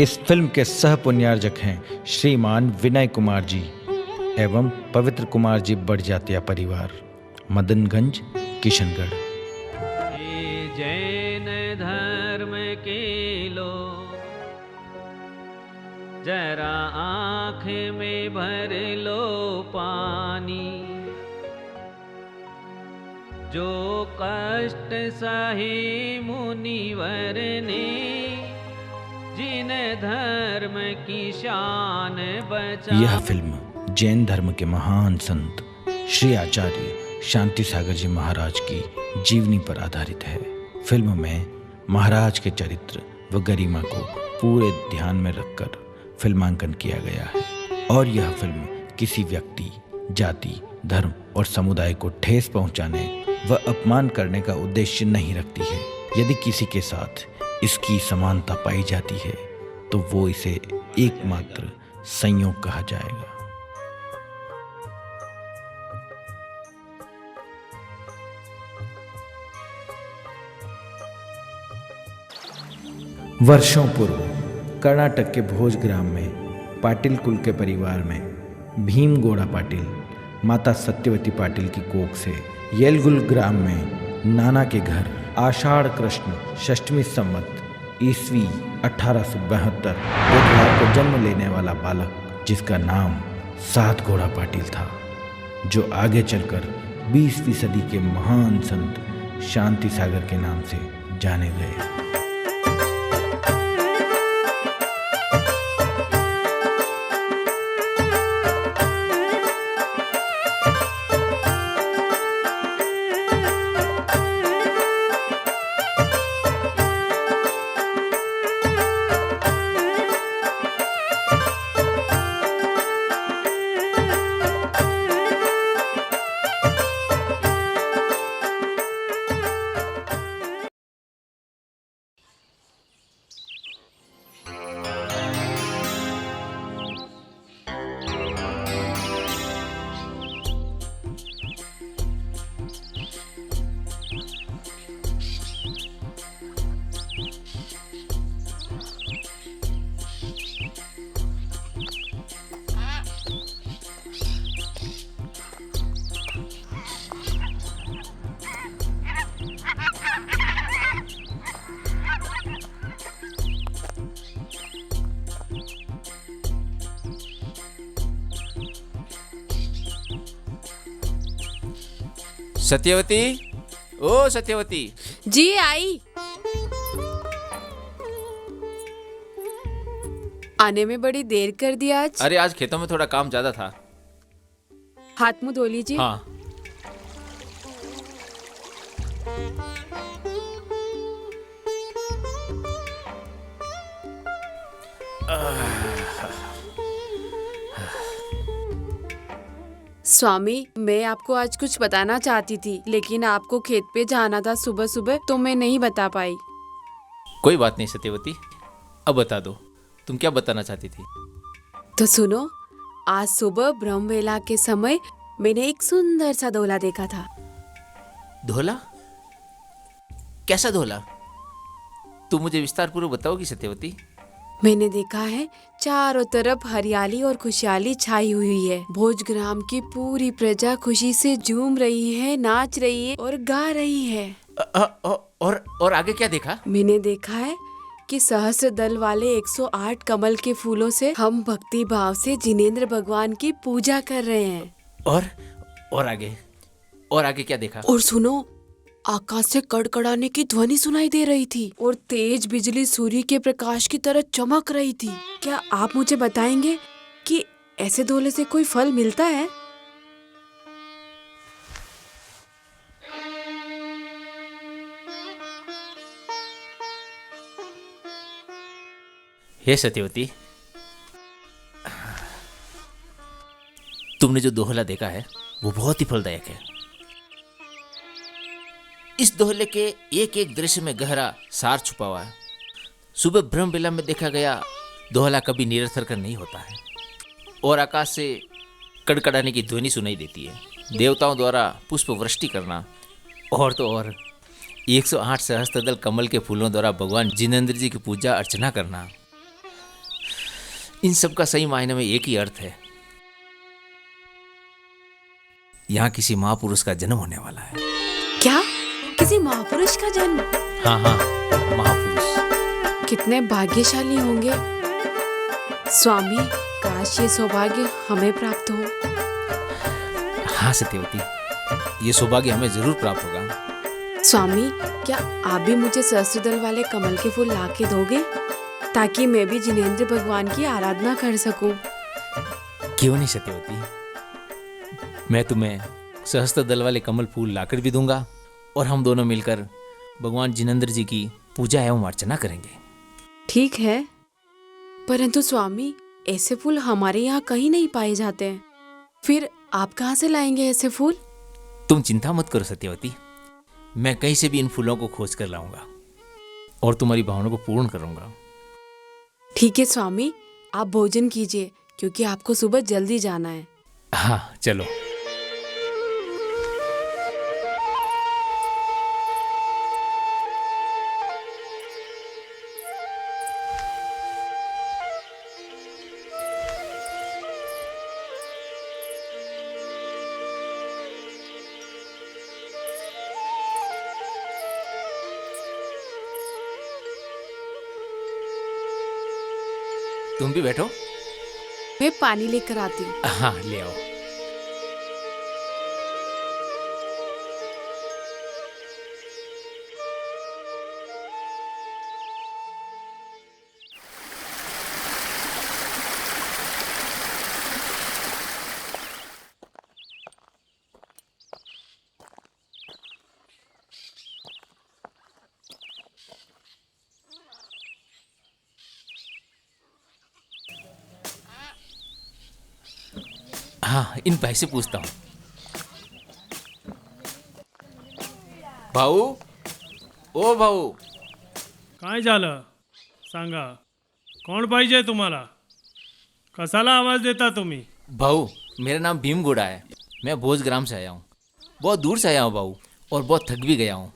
इस फिल्म के सह पुण्यार्जक हैं श्रीमान विनय कुमार जी एवं पवित्र कुमार जी बड़जात्या परिवार, मदनगंज, किशनगढ़। जैन धर्म के लोग जरा आँख में भर लो पानी, जो कष्ट सहे मुनिवर ने जिन धर्म की शान बचा। यह फिल्म जैन धर्म के महान संत श्री आचार्य शांति सागर जी महाराज की जीवनी पर आधारित है। फिल्म में महाराज के चरित्र व गरिमा को पूरे ध्यान में रखकर फिल्मांकन किया गया है और यह फिल्म किसी व्यक्ति, जाति, धर्म और समुदाय को ठेस पहुंचाने व अपमान करने का उद्देश्य नहीं रखती है। यदि किसी के साथ इसकी समानता पाई जाती है तो वो इसे एकमात्र संयोग कहा जाएगा। वर्षों पूर्व कर्नाटक के भोज ग्राम में पाटिल कुल के परिवार में भीम गौड़ा पाटिल माता सत्यवती पाटिल की कोख से येलगुल ग्राम में नाना के घर आषाढ़ कृष्ण षष्ठमी संवत ईस्वी 1872 बुधवार को जन्म लेने वाला बालक, जिसका नाम सात घोड़ा पाटिल था, जो आगे चलकर 20वीं सदी के महान संत शांति सागर के नाम से जाने गए। सत्यवती, ओ सत्यवती। जी आई। आने में बड़ी देर कर दी आज। अरे आज खेतों में थोड़ा काम ज्यादा था। हाथ मुंह धो लीजिए। हाँ। स्वामी, मैं आपको आज कुछ बताना चाहती थी, लेकिन आपको खेत पे जाना था सुबह सुबह, तो मैं नहीं बता पाई। कोई बात नहीं सत्यवती, अब बता दो, तुम क्या बताना चाहती थी? तो सुनो, आज सुबह ब्रह्मवेला के समय मैंने एक सुंदर सा धोला देखा था। धोला? कैसा धोला? तुम मुझे विस्तार पूर्वक बताओगी सत्यवती? मैंने देखा है चारों तरफ हरियाली और खुशहाली छाई हुई है। भोजग्राम की पूरी प्रजा खुशी से झूम रही है, नाच रही है और गा रही है। और आगे क्या देखा? मैंने देखा है कि सहस्त्र दल वाले 108 कमल के फूलों से हम भक्ति भाव से जिनेंद्र भगवान की पूजा कर रहे हैं। और आगे क्या देखा? और सुनो, आकाश से कड़कड़ाने की ध्वनि सुनाई दे रही थी और तेज बिजली सूर्य के प्रकाश की तरह चमक रही थी। क्या आप मुझे बताएंगे कि ऐसे धोले से कोई फल मिलता है? हे सत्यवती, तुमने जो दोहला देखा है वो बहुत ही फलदायक है। इस दोहले के एक एक दृश्य में गहरा सार छुपा हुआ है। सुबह ब्रह्मवेला में देखा गया दोहला कभी निरर्थक नहीं होता है और आकाश से कड़कड़ाने की ध्वनि सुनाई देती है। देवताओं द्वारा पुष्प वृष्टि करना और तो और 108 सहस्त्रदल कमल के फूलों द्वारा भगवान जिनेंद्र जी की पूजा अर्चना करना, इन सब का सही मायने में एक ही अर्थ है, यहाँ किसी महापुरुष का जन्म होने वाला है। क्या? किसी महापुरुष का जन्म? हाँ हाँ, महापुरुष। कितने भाग्यशाली होंगे स्वामी, काश ये सौभाग्य हमें प्राप्त हो। हाँ सत्यवती, ये सौभाग्य हमें जरूर प्राप्त होगा। स्वामी, क्या आप भी मुझे सहस्त्रदल वाले कमल के फूल ला के दोगे, ताकि मैं भी जिनेंद्र भगवान की आराधना कर सकूं? क्यों नहीं सत्यवती, मैं तुम्हें सहस्त्र दल वाले कमल फूल लाकर भी दूंगा और हम दोनों मिलकर भगवान जिनेंद्र जी की पूजा एवं अर्चना करेंगे। ठीक है, परंतु स्वामी ऐसे फूल हमारे यहाँ कहीं नहीं पाए जाते हैं, फिर आप कहाँ से लाएंगे ऐसे फूल? तुम चिंता मत करो सत्यवती, मैं कहीं से भी इन फूलों को खोज कर लाऊंगा और तुम्हारी भावना को पूर्ण करूंगा। ठीक है स्वामी, आप भोजन कीजिए क्योंकि आपको सुबह जल्दी जाना है। हाँ चलो। तुम भी बैठो। मैं पानी लेकर आती हूँ। हाँ ले आओ। हाँ, इन भाई से पूछता हूँ। भाऊ, ओ भाऊ, काय झालं सांगा, कोण पाहिजे तुम्हाला? कसाला आवाज देता तुम्ही? भाऊ मेरा नाम भीम गोड़ा है, मैं भोजग्राम से आया हूँ। बहुत दूर से आया हूँ भाऊ, और बहुत थक भी गया हूँ।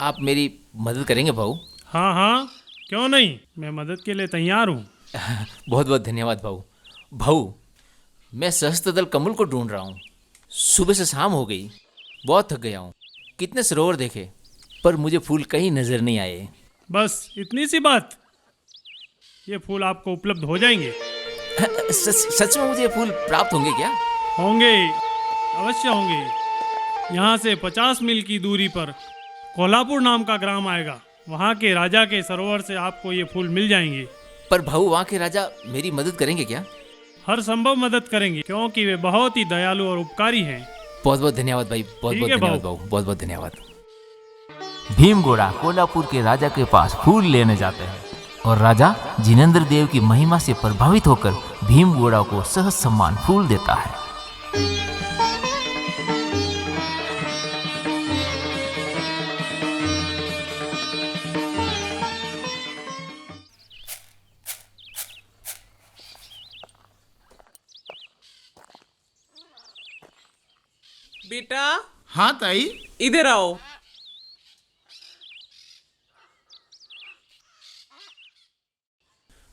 आप मेरी मदद करेंगे भाऊ? हाँ हाँ, क्यों नहीं, मैं मदद के लिए तैयार हूँ। बहुत बहुत धन्यवाद भाऊ। भाऊ मैं सहस्त्रदल कमल को ढूंढ रहा हूँ, सुबह से शाम हो गई, बहुत थक गया हूँ। कितने सरोवर देखे पर मुझे फूल कहीं नजर नहीं आए। बस इतनी सी बात? ये फूल आपको उपलब्ध हो जाएंगे। सच में मुझे फूल प्राप्त होंगे क्या? होंगे, अवश्य होंगे। यहाँ से 50 मील की दूरी पर कोल्हापुर नाम का ग्राम आएगा, वहाँ के राजा के सरोवर से आपको ये फूल मिल जाएंगे। पर भाऊ वहाँ के राजा मेरी मदद करेंगे क्या? हर संभव मदद करेंगे, क्योंकि वे बहुत ही दयालु और उपकारी हैं। बहुत बहुत धन्यवाद भाई, बहुत ठीक बहुत है धन्यवाद भाऊ। भाऊ, बहुत बहुत धन्यवाद। भीमगोड़ा कोल्हापुर के राजा के पास फूल लेने जाते हैं और राजा जिनेंद्र देव की महिमा से प्रभावित होकर भीमगोड़ा को सहज सम्मान फूल देता है। बेटा, हाँ ताई। इधर आओ।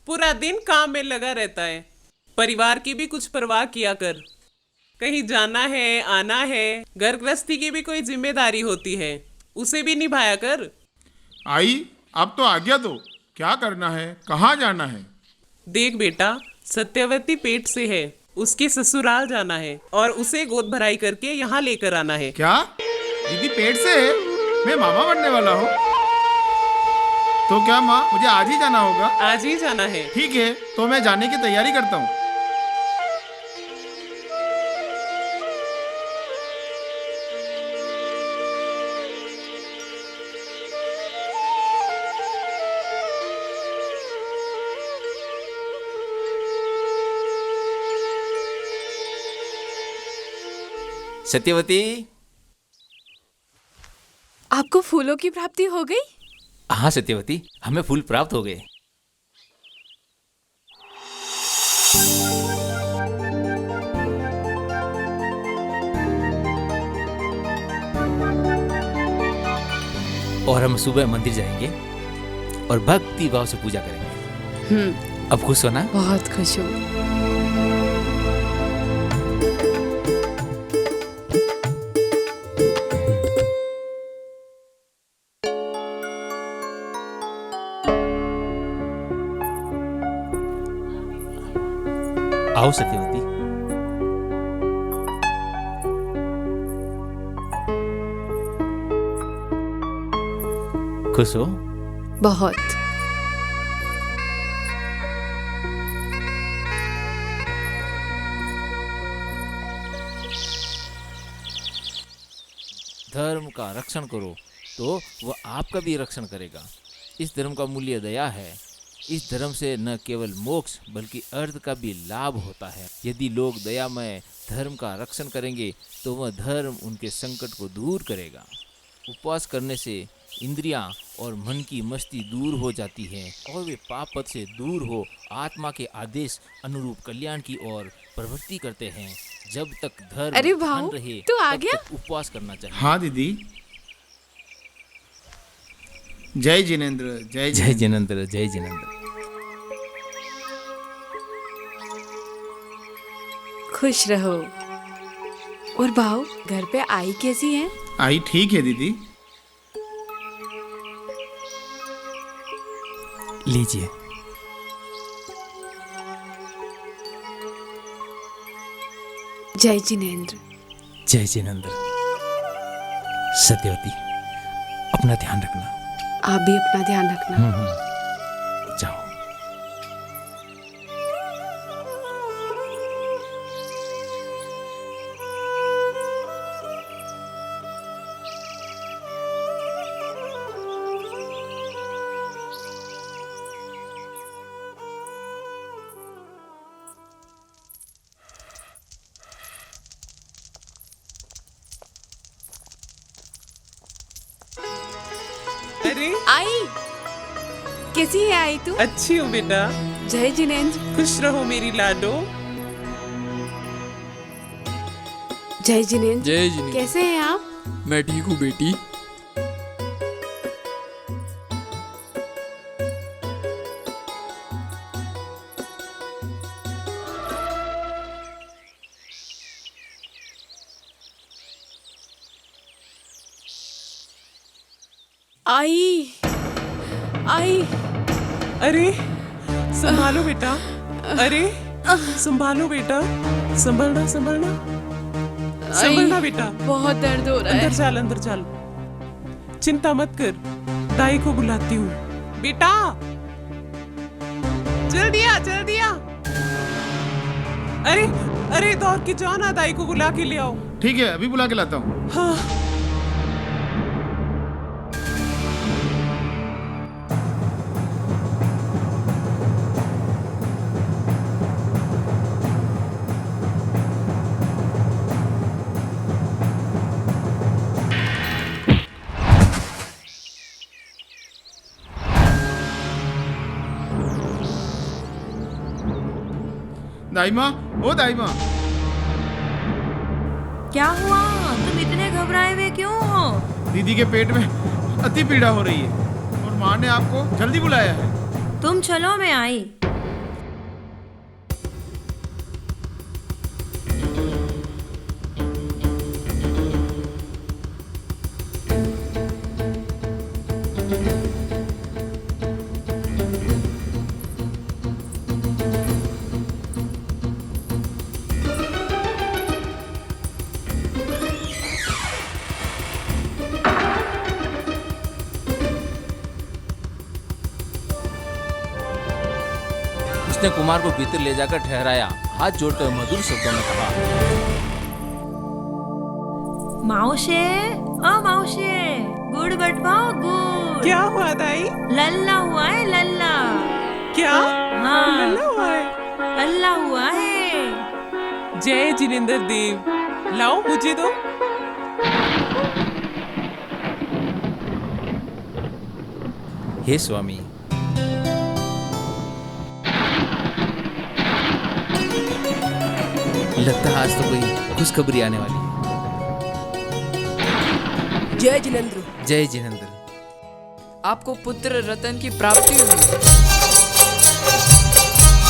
पूरा दिन काम में लगा रहता है, परिवार की भी कुछ परवाह किया कर। कहीं जाना है, आना है, घर गृहस्थी की भी कोई जिम्मेदारी होती है, उसे भी निभाया कर। आई अब तो आज्ञा दो, क्या करना है, कहाँ जाना है? देख बेटा, सत्यवती पेट से है, उसके ससुराल जाना है और उसे गोद भराई करके यहाँ लेकर आना है। क्या दीदी पेट से है? मैं मामा बनने वाला हूँ। तो क्या माँ, मुझे आज ही जाना होगा? आज ही जाना है। ठीक है, तो मैं जाने की तैयारी करता हूँ। सत्यवती, आपको फूलों की प्राप्ति हो गई? हाँ सत्यवती, हमें फूल प्राप्त हो गए। और हम सुबह मंदिर जाएंगे और भक्ति भाव से पूजा करेंगे। अब खुश हो ना? बहुत खुश हूँ। आओ सत्यवती। खुश हो? बहुत। धर्म का रक्षण करो तो वह आपका भी रक्षण करेगा। इस धर्म का मूल्य दया है। इस धर्म से न केवल मोक्ष बल्कि अर्थ का भी लाभ होता है। यदि लोग दयामय धर्म का रक्षण करेंगे तो वह धर्म उनके संकट को दूर करेगा। उपवास करने से इंद्रियां और मन की मस्ती दूर हो जाती है और वे पाप पथ से दूर हो आत्मा के आदेश अनुरूप कल्याण की ओर प्रवृत्ति करते हैं। जब तक धर्म अरे धन भाऊ, रहे तू आ तब गया? तक उपवास करना चाहिए। हाँ दीदी। जय जिनेंद्र, जय जय जिनेंद्र, जय जिनेंद्र। खुश रहो। और भाऊ, घर पे आई कैसी है? आई ठीक है दीदी। लीजिए। जय जिनेंद्र। जय जिनेंद्र। सत्यवती, अपना ध्यान रखना। आप भी अपना ध्यान रखना। जाओ। अरे आई कैसी है? आई तू? अच्छी हूँ बेटा। जय जिनेंद्र। खुश रहो मेरी लाडो। जय जिनेंद्र। जय जिनेंद्र। कैसे हैं आप? मैं ठीक हूँ बेटी। आई आई अरे संभालो बेटा। अरे संभालो बेटा। संभलना संभलना संभलना बेटा। बहुत दर्द हो रहा है। अंदर चल, अंदर चल। चिंता मत कर, दाई को बुलाती हूँ। बेटा जल्दी आ, जल्दी आ। अरे अरे दौड़ के जाओ ना, दाई को बुला के ले आओ। ठीक है, अभी बुला के लाता हूँ। हाँ। दाई माँ, ओ दाई माँ। क्या हुआ? तुम इतने घबराए हुए क्यों हो? दीदी के पेट में अति पीड़ा हो रही है और माँ ने आपको जल्दी बुलाया है। तुम चलो, मैं आई। उसने कुमार को भीतर ले जाकर ठहराया, हाथ जोड़कर मधुर शब्दों में कहा, मावशे, ओ मावशे, गुड़ बटवाओ गुड़। क्या हुआ दाई? लल्ला हुआ है, लल्ला। क्या? हाँ, लल्ला हुआ है? लल्ला हुआ है। जय जिनेंद्र देव। लाओ मुझे दो। हे स्वामी, लगता है आज तो कोई खुशखबरी आने वाली है। जय जिनेंद्र। जय जिनेंद्र। आपको पुत्र रतन की प्राप्ति हुई।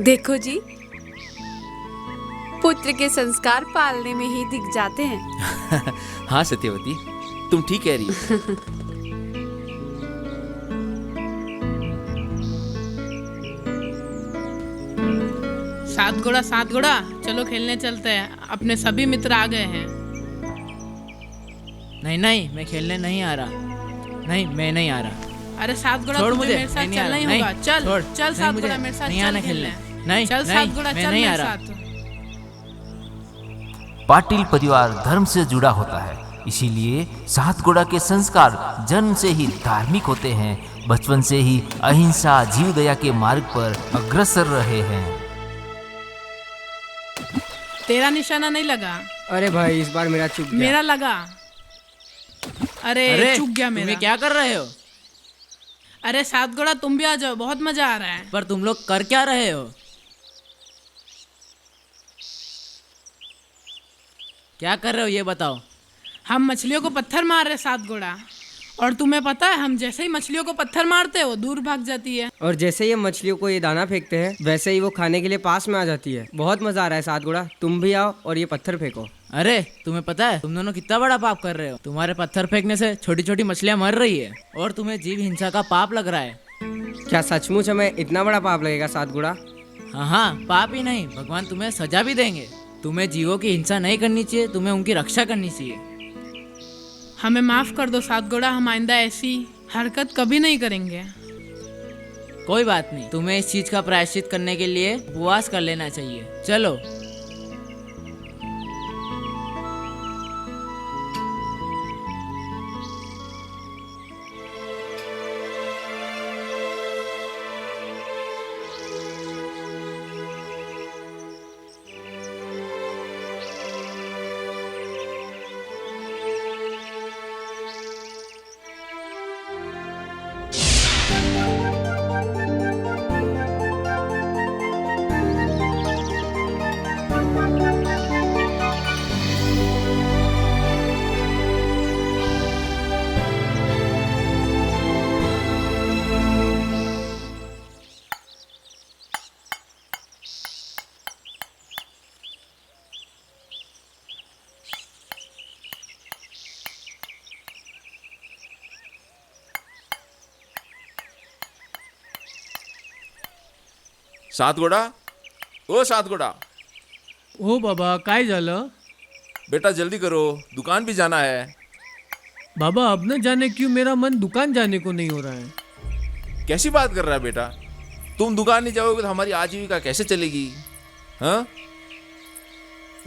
देखो जी, पुत्र के संस्कार पालने में ही दिख जाते हैं। हाँ सत्यवती, तुम ठीक कह रही हो। सात घोड़ा चलो खेलने चलते हैं। अपने सभी मित्र आ गए हैं। नहीं नहीं, मैं खेलने नहीं आ रहा। नहीं, मैं नहीं आ रहा। अरे सात घोड़ा, छोड़ तुझे मुझे, मेरे साथ नहीं आ चलना ही रहा। होगा। नहीं, चल छोड़। चल नहीं, सात मुझे घोड़ा मेरे साथ नहीं चल आना खेलने। नहीं, चल नहीं, सात घोड़ा मैं चल नहीं आ मेरे रहा। साथ। पाटिल परिवार धर्म से जुड़ा होता है, इसीलिए सातगोड़ा के संस्कार जन्म से ही धार्मिक होते हैं। बचपन से ही अहिंसा जीव दया के मार्ग पर अग्रसर रहे हैं। तेरा निशाना नहीं लगा। अरे भाई, इस बार मेरा चुक गया। मेरा लगा। अरे चूक गया मेरा। तुम ये क्या कर रहे हो? अरे सात घोड़ा, तुम भी आ जाओ, बहुत मजा आ रहा है। पर तुम लोग कर क्या रहे हो? क्या कर रहे हो ये बताओ। हम मछलियों को पत्थर मार रहे सात घोड़ा। और तुम्हें पता है, हम जैसे ही मछलियों को पत्थर मारते हैं वो दूर भाग जाती है। और जैसे ही हम मछलियों को ये दाना फेंकते हैं वैसे ही वो खाने के लिए पास में आ जाती है। बहुत मजा आ रहा है सात घोड़ा, तुम भी आओ और ये पत्थर फेंको। अरे तुम्हें पता है तुम दोनों कितना बड़ा पाप कर रहे हो? तुम्हारे पत्थर फेंकने से छोटी छोटी मछलियां मर रही है और तुम्हें जीव हिंसा का पाप लग रहा है। क्या सचमुच हमें इतना बड़ा पाप लगेगा सात घोड़ा? हाँ हाँ, पाप ही नहीं, भगवान तुम्हें सजा भी देंगे। तुम्हें जीवों की हिंसा नहीं करनी चाहिए, तुम्हें उनकी रक्षा करनी चाहिए। हमें माफ कर दो सात घोड़ा, हम आइंदा ऐसी हरकत कभी नहीं करेंगे। कोई बात नहीं, तुम्हें इस चीज का प्रायश्चित करने के लिए उपवास कर लेना चाहिए। चलो। सातगोडा, ओ सातगोडा। ओ बाबा, काय झालं? बेटा जल्दी करो, दुकान भी जाना है। बाबा, अब न जाने क्यों मेरा मन दुकान जाने को नहीं हो रहा है। कैसी बात कर रहा है बेटा? तुम दुकान नहीं जाओगे तो हमारी आजीविका कैसे चलेगी? हाँ?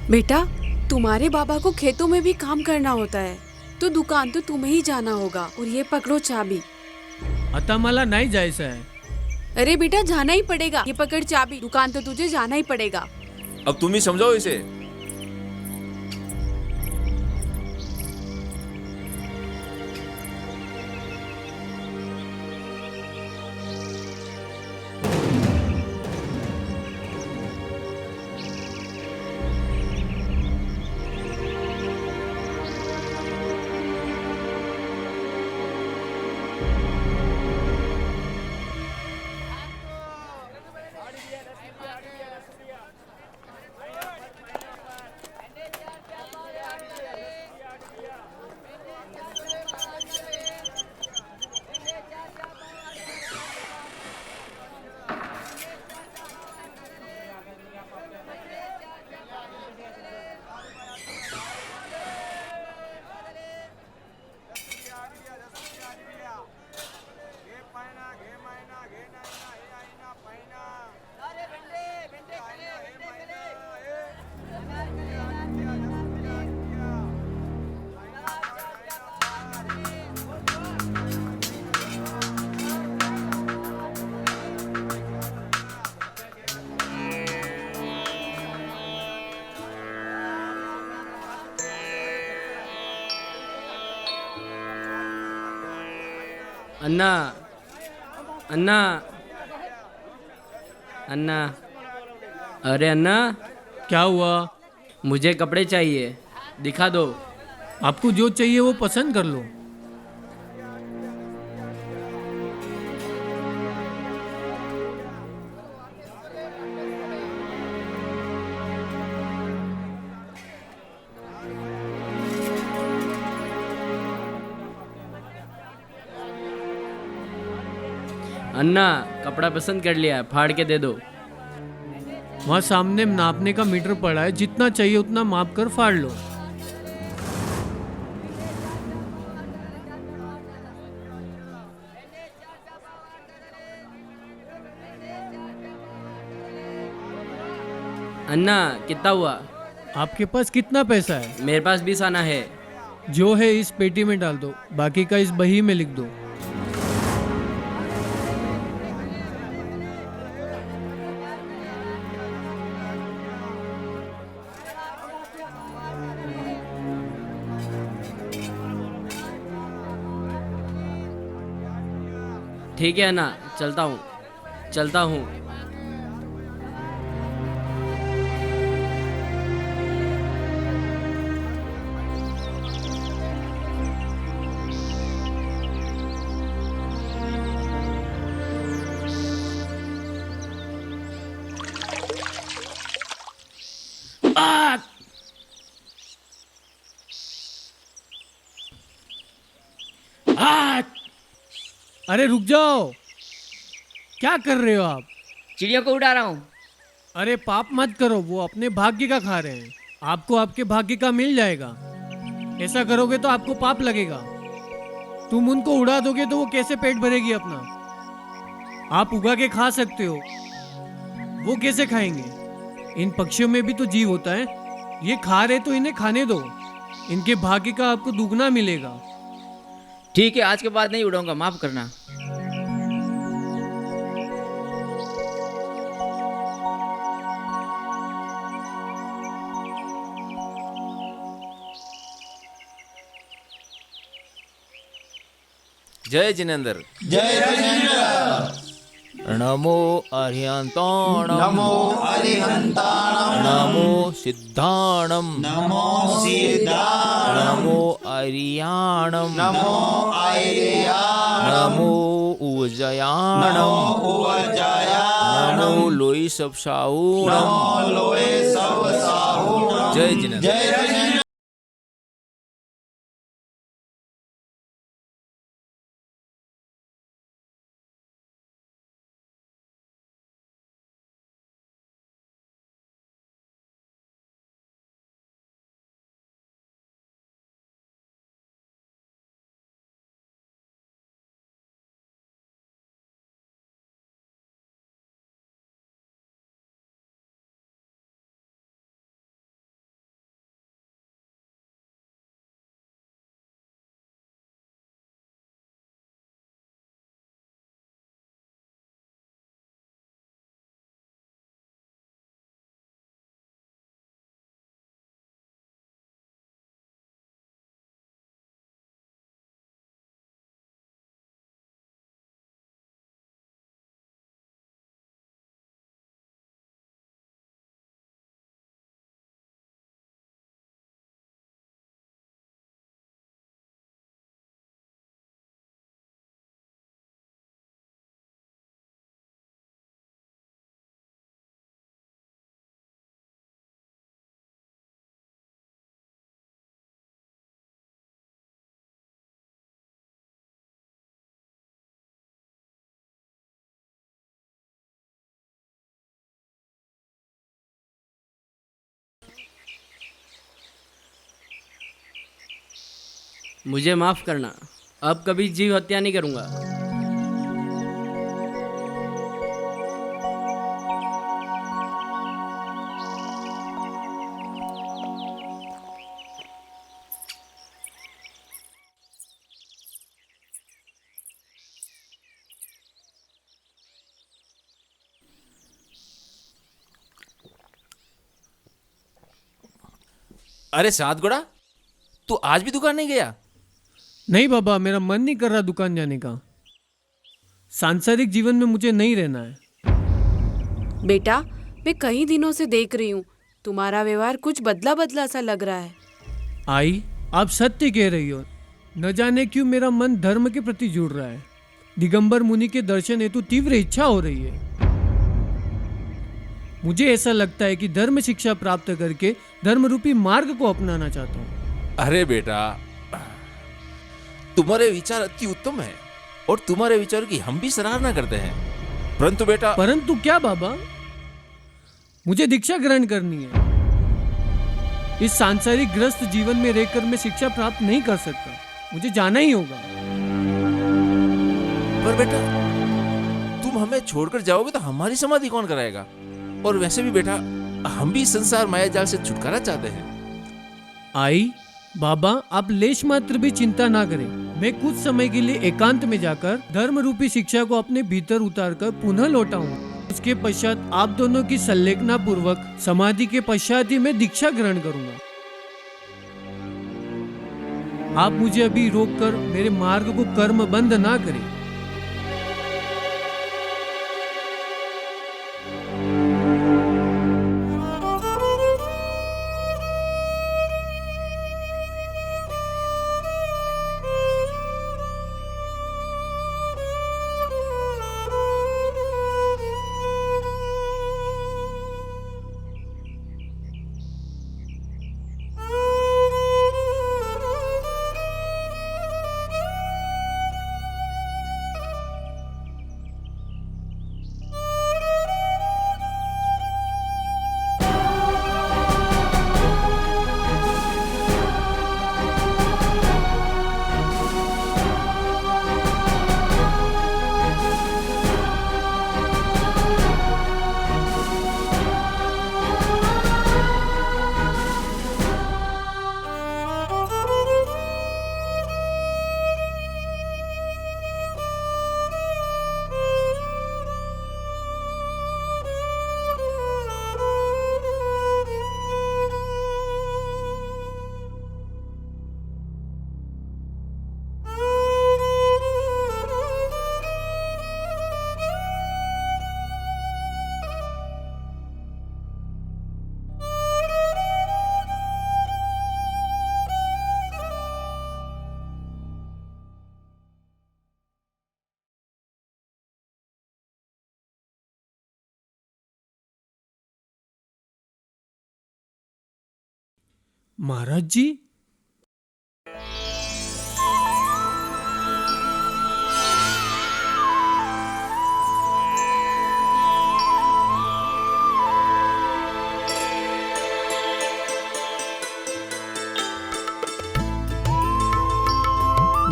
बेटा, तुम्हारे बाबा को खेतों में भी काम करना होता है, तो दुकान तो तुम्हें ही जाना होगा। और ये पकड़ो चाबी। आता मला नहीं जायचं है। अरे बेटा, जाना ही पड़ेगा। ये पकड़ चाबी, दुकान तो तुझे जाना ही पड़ेगा। अब तुम ही समझाओ इसे। अन्ना, अन्ना, अन्ना। अरे अन्ना, क्या हुआ? मुझे कपड़े चाहिए, दिखा दो। आपको जो चाहिए वो पसंद कर लो। अन्ना कपड़ा पसंद कर लिया है, फाड़ के दे दो। वहाँ सामने नापने का मीटर पड़ा है, जितना चाहिए उतना माप कर फाड़ लो। अन्ना कितना हुआ? आपके पास कितना पैसा है? मेरे पास 20 आना है। जो है इस पेटी में डाल दो, बाकी का इस बही में लिख दो। ठीक है अन्ना, चलता हूँ। अरे रुक जाओ, क्या कर रहे हो आप? चिड़ियों को उड़ा रहा हूँ। अरे पाप मत करो, वो अपने भाग्य का खा रहे हैं, आपको आपके भाग्य का मिल जाएगा। ऐसा करोगे तो आपको पाप लगेगा। तुम उनको उड़ा दोगे तो वो कैसे पेट भरेगी अपना? आप उगा के खा सकते हो, वो कैसे खाएंगे? इन पक्षियों में भी तो जीव होता है, ये खा रहे तो इन्हें खाने दो, इनके भाग्य का आपको दुगना मिलेगा। ठीक है, आज के बाद नहीं उड़ाऊंगा, माफ करना। जय जिनेंद्र। जय जिनेंद्र। नमो अरिहंताणं। नमो अरिहंताणं। नमो सिद्धाणं। नमो सिद्धाणं। नमो अरियाणं। नमो आर्याणं। नमो उजयाणं। नमो उजयाणं। नमो लोई सब साहूणं। नमो लोए सब साहूणं। जय जिनेंद्र। जय जिनेंद्र। मुझे माफ करना, अब कभी जीव हत्या नहीं करूंगा। अरे सातगुड़ा, तू आज भी दुकान नहीं गया? नहीं बाबा, मेरा मन नहीं कर रहा दुकान जाने का। सांसारिक जीवन में मुझे नहीं रहना है। बेटा, मैं कई दिनों से देख रही हूँ, तुम्हारा व्यवहार कुछ बदला बदला सा लग रहा है। आई, आप सत्य कह रही हो। न जाने क्यों मेरा मन धर्म के प्रति जुड़ रहा है। दिगंबर मुनि के दर्शन हेतु तीव्र इच्छा हो रही है। मुझे ऐसा लगता है कि धर्म शिक्षा प्राप्त करके धर्म रूपी मार्ग को अपनाना चाहता हूँ। अरे बेटा, तुम्हारे विचार अति उत्तम है, और तुम्हारे विचारों की हम भी सराहना करते हैं। परंतु बेटा, परंतु क्या बाबा? मुझे दीक्षा ग्रहण करनी है। इस सांसारिक ग्रस्त जीवन में रहकर मैं शिक्षा प्राप्त नहीं कर सकता, मुझे जाना ही होगा। पर बेटा, तुम हमें छोड़कर जाओगे तो हमारी समाधि कौन कराएगा? और वैसे भी बेटा, हम भी संसार माया जाल से छुटकारा चाहते हैं। आई बाबा, आप लेश मात्र भी चिंता ना करें। मैं कुछ समय के लिए एकांत में जाकर धर्म रूपी शिक्षा को अपने भीतर उतारकर पुनः लौटाऊंगा। उसके पश्चात आप दोनों की संलेखना पूर्वक समाधि के पश्चात ही मैं दीक्षा ग्रहण करूंगा। आप मुझे अभी रोककर मेरे मार्ग को कर्म बंद ना करें। महाराज जी,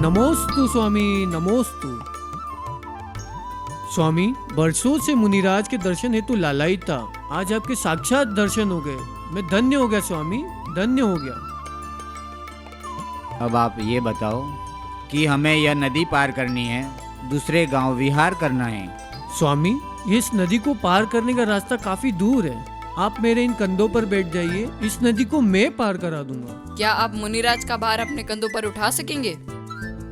नमोस्तु स्वामी, नमोस्तु। स्वामी, बरसों से मुनिराज के दर्शन हेतु लालायित था, आज आपके साक्षात दर्शन हो गए। मैं धन्य हो गया स्वामी, धन्य हो गया। अब आप ये बताओ कि हमें यह नदी पार करनी है, दूसरे गांव विहार करना है। स्वामी, इस नदी को पार करने का रास्ता काफी दूर है। आप मेरे इन कंधों पर बैठ जाइए, इस नदी को मैं पार करा दूंगा। क्या आप मुनिराज का भार अपने कंधों पर उठा सकेंगे?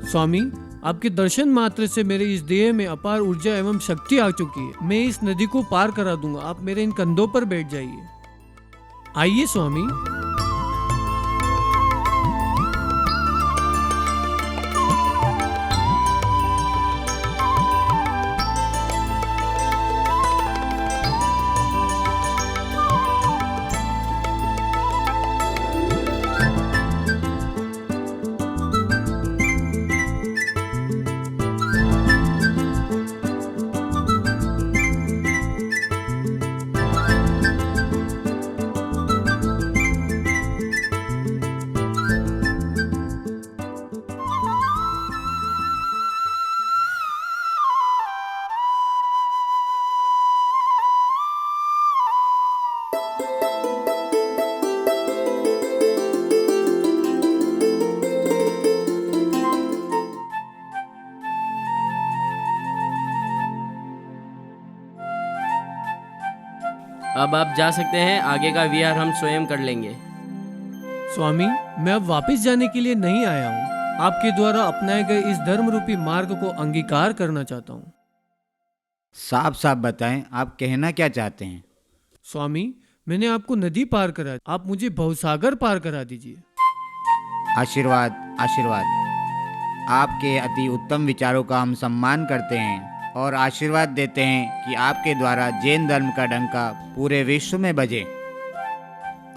स्वामी, आपके दर्शन मात्र से मेरे इस देह में अपार ऊर्जा एवं शक्ति आ चुकी है। मैं इस नदी को पार करा दूंगा, आप मेरे इन कंधों पर बैठ जाइए। आइए स्वामी। अब आप जा सकते हैं, आगे का विहार हम स्वयं कर लेंगे। स्वामी, मैं अब वापस जाने के लिए नहीं आया हूँ। आपके द्वारा अपनाए गए इस धर्म रूपी मार्ग को अंगीकार करना चाहता हूँ। साफ साफ बताएं, आप कहना क्या चाहते हैं? स्वामी, मैंने आपको नदी पार करा, आप मुझे भवसागर पार करा दीजिए। आशीर्वाद, आशीर्वाद। आपके अति उत्तम विचारों का हम सम्मान करते हैं और आशीर्वाद देते हैं कि आपके द्वारा जैन धर्म का डंका पूरे विश्व में बजे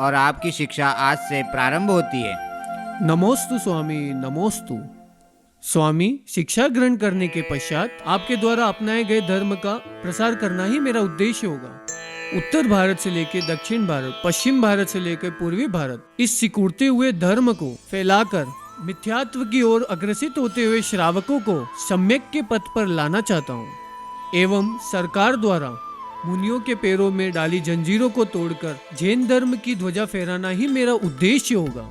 और आपकी शिक्षा आज से प्रारंभ होती है। नमोस्तु स्वामी, नमोस्तु। स्वामी, शिक्षा ग्रहण करने के पश्चात आपके द्वारा अपनाए गए धर्म का प्रसार करना ही मेरा उद्देश्य होगा। उत्तर भारत से लेकर दक्षिण भारत, पश्चिम भारत से लेकर पूर्वी भारत, इस सिकुड़ते हुए धर्म को फैलाकर मिथ्यात्व की ओर अग्रसित होते हुए श्रावकों को सम्यक के पथ पर लाना चाहता हूँ एवं सरकार द्वारा मुनियों के पैरों में डाली जंजीरों को तोड़कर जैन धर्म की ध्वजा फहराना ही मेरा उद्देश्य होगा।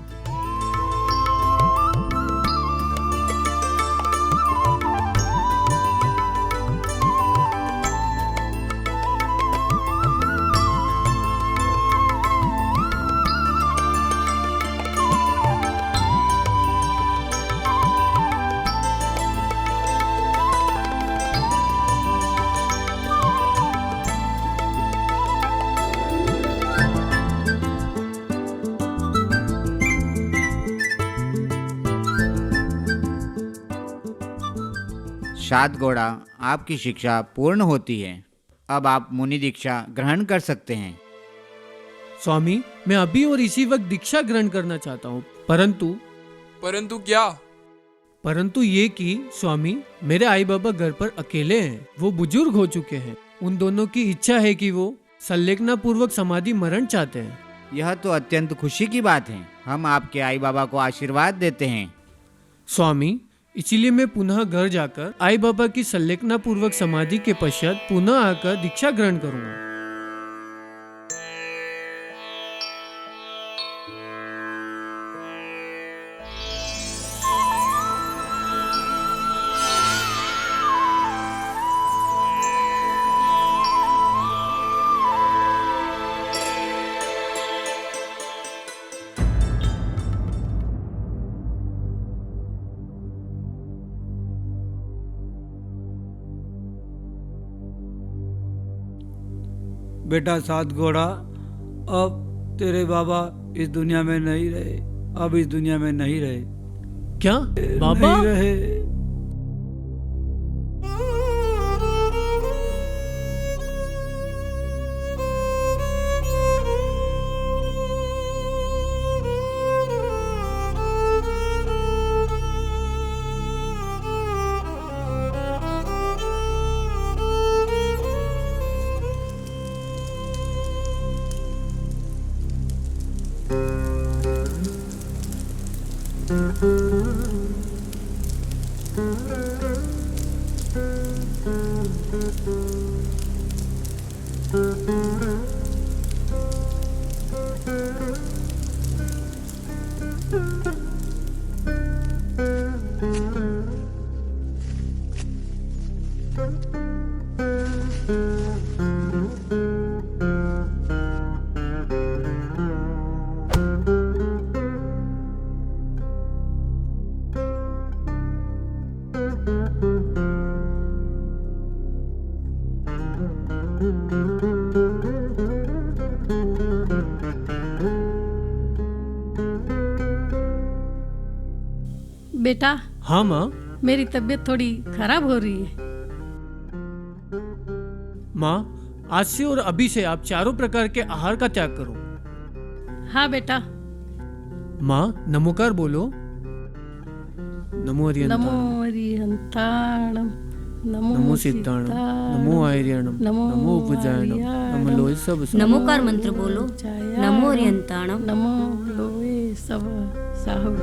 सात घोड़ा, आपकी शिक्षा पूर्ण होती है। अब आप मुनि दीक्षा ग्रहण कर सकते हैं। स्वामी, मैं अभी और इसी वक्त दीक्षा ग्रहण करना चाहता हूँ, परंतु क्या? परंतु ये कि स्वामी, मेरे आई बाबा घर पर अकेले हैं, वो बुजुर्ग हो चुके हैं। उन दोनों की इच्छा है कि वो संलेखना पूर्वक समाधि मरण चाहते हैं। यह तो अत्यंत खुशी की बात है। हम आपके आई बाबा को आशीर्वाद देते हैं। स्वामी, इसीलिए मैं पुनः घर जाकर आई बाबा की संलेखना पूर्वक समाधि के पश्चात पुनः आकर दीक्षा ग्रहण करूंगा। बेटा सात घोड़ा, अब तेरे बाबा इस दुनिया में नहीं रहे। अब इस दुनिया में नहीं रहे। क्या बाबा? नहीं रहे। बेटा। हाँ माँ। मेरी तबीयत थोड़ी खराब हो रही है। माँ, आज से और अभी से आप चारों प्रकार के आहार का त्याग करो। हाँ बेटा। माँ, नमोकार बोलो। नमो हरिहंताणम, नमो सिद्धाणम, नमो आर्याणम, नमो उपजायणम, नमो लोय सब। नमोकार मंत्र बोलो। नमो हरिहंताणम, नमो लोय सब साहब।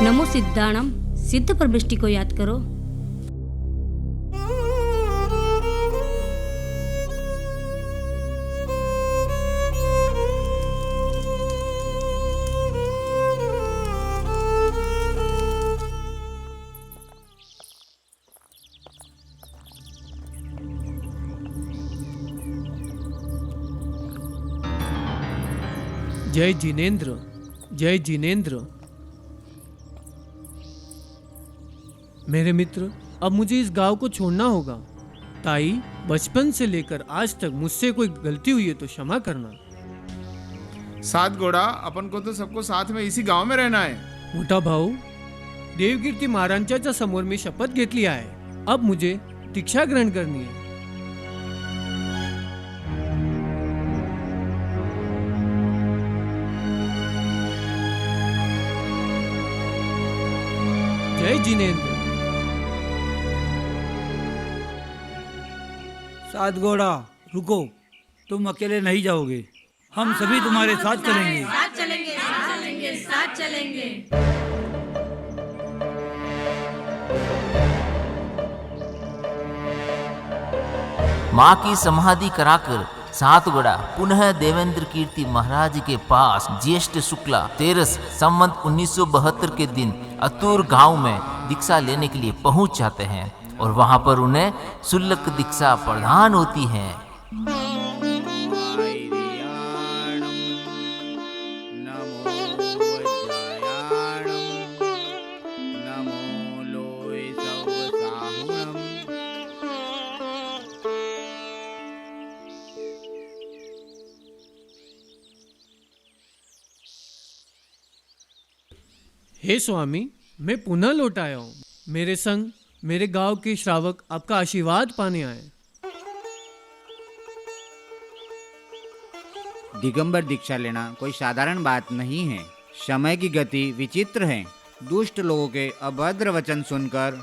नमो सिद्धाणम, सिद्ध परमृष्टि को याद करो। जय जिनेंद्र, जय जिनेंद्र। मेरे मित्र, अब मुझे इस गांव को छोड़ना होगा। ताई, बचपन से लेकर आज तक मुझसे कोई गलती हुई है तो क्षमा करना। सात घोड़ा, अपन को तो सबको साथ में इसी गांव में रहना है। मोठा भाऊ, देवकीर्ती महाराजांच्या समोर मी शपथ घेतली आहे। अब मुझे दीक्षा ग्रहण करनी है। जय जिनेंद्र। सात घोड़ा रुको, तुम अकेले नहीं जाओगे, हम सभी तुम्हारे साथ चलेंगे। साथ चलेंगे, साथ चलेंगे, साथ चलेंगे। माँ की समाधि कराकर सातगोड़ा पुनः देवेंद्र कीर्ति महाराज के पास ज्येष्ठ शुक्ला तेरस संवत 1972 के दिन अतुर गांव में दीक्षा लेने के लिए पहुंच जाते हैं और वहां पर उन्हें शुल्क दीक्षा प्रदान होती है। हे स्वामी, मैं पुनः लौट आया हूँ। मेरे संग मेरे गांव के श्रावक आपका आशीर्वाद पाने आए। दिगंबर दीक्षा लेना कोई साधारण बात नहीं है। समय की गति विचित्र है। दुष्ट लोगों के अभद्र वचन सुनकर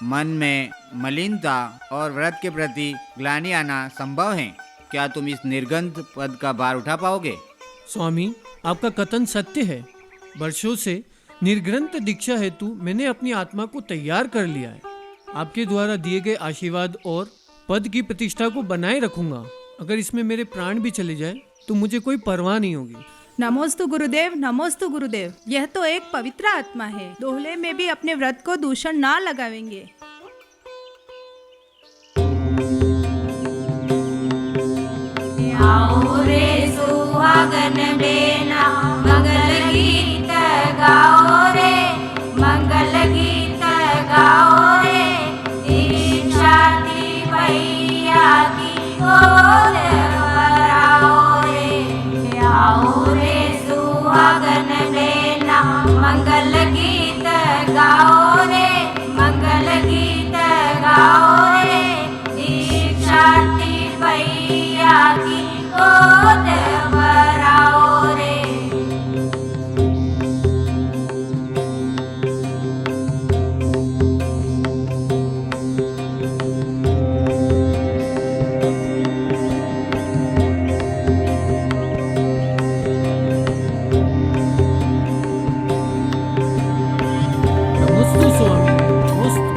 मन में मलिनता और व्रत के प्रति ग्लानि आना संभव है। क्या तुम इस निर्गंध पद का भार उठा पाओगे? स्वामी, आपका कथन सत्य है। वर्षों से निर्ग्रंथ दीक्षा हेतु मैंने अपनी आत्मा को तैयार कर लिया है। आपके द्वारा दिए गए आशीर्वाद और पद की प्रतिष्ठा को बनाए रखूंगा। अगर इसमें मेरे प्राण भी चले जाए तो मुझे कोई परवाह नहीं होगी। नमोस्तु गुरुदेव, नमोस्तु गुरुदेव। यह तो एक पवित्र आत्मा है। दोहले में भी अपने व्रत को दूषण ना लगावेंगे। आओ रे सुहागन बेना, मंगल गीत गाओ रे, मंगल गीत गाओ रे, इच्छाती भैया की गोद भराओ रे। आओ रे सुहागन बेना, मंगल गीत गाओ रे, मंगल गीत गाओ रे, इच्छाती भैया की गोद भराओ रे। नमोस्तु स्वामी, नमोस्तु।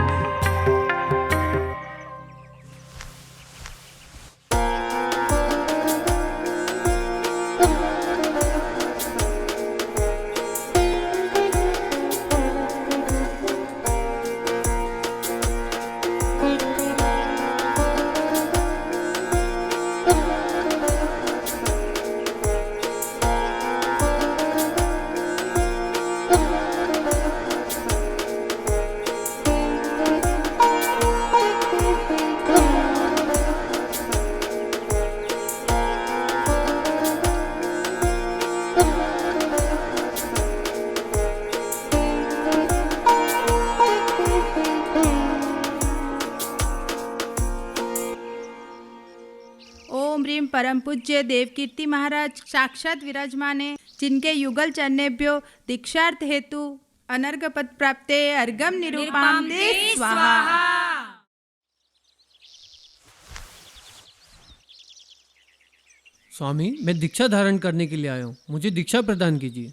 ओम ह्रीम परम पूज्य देवकीर्ति महाराज साक्षात विराजमान है, जिनके युगल चरणेभ्यो दीक्षार्थ हेतु अनर्घ पद प्राप्ते अर्घम निरूपाम दे स्वाहा। स्वामी, मैं दीक्षा धारण करने के लिए आया हूँ। मुझे दीक्षा प्रदान कीजिए।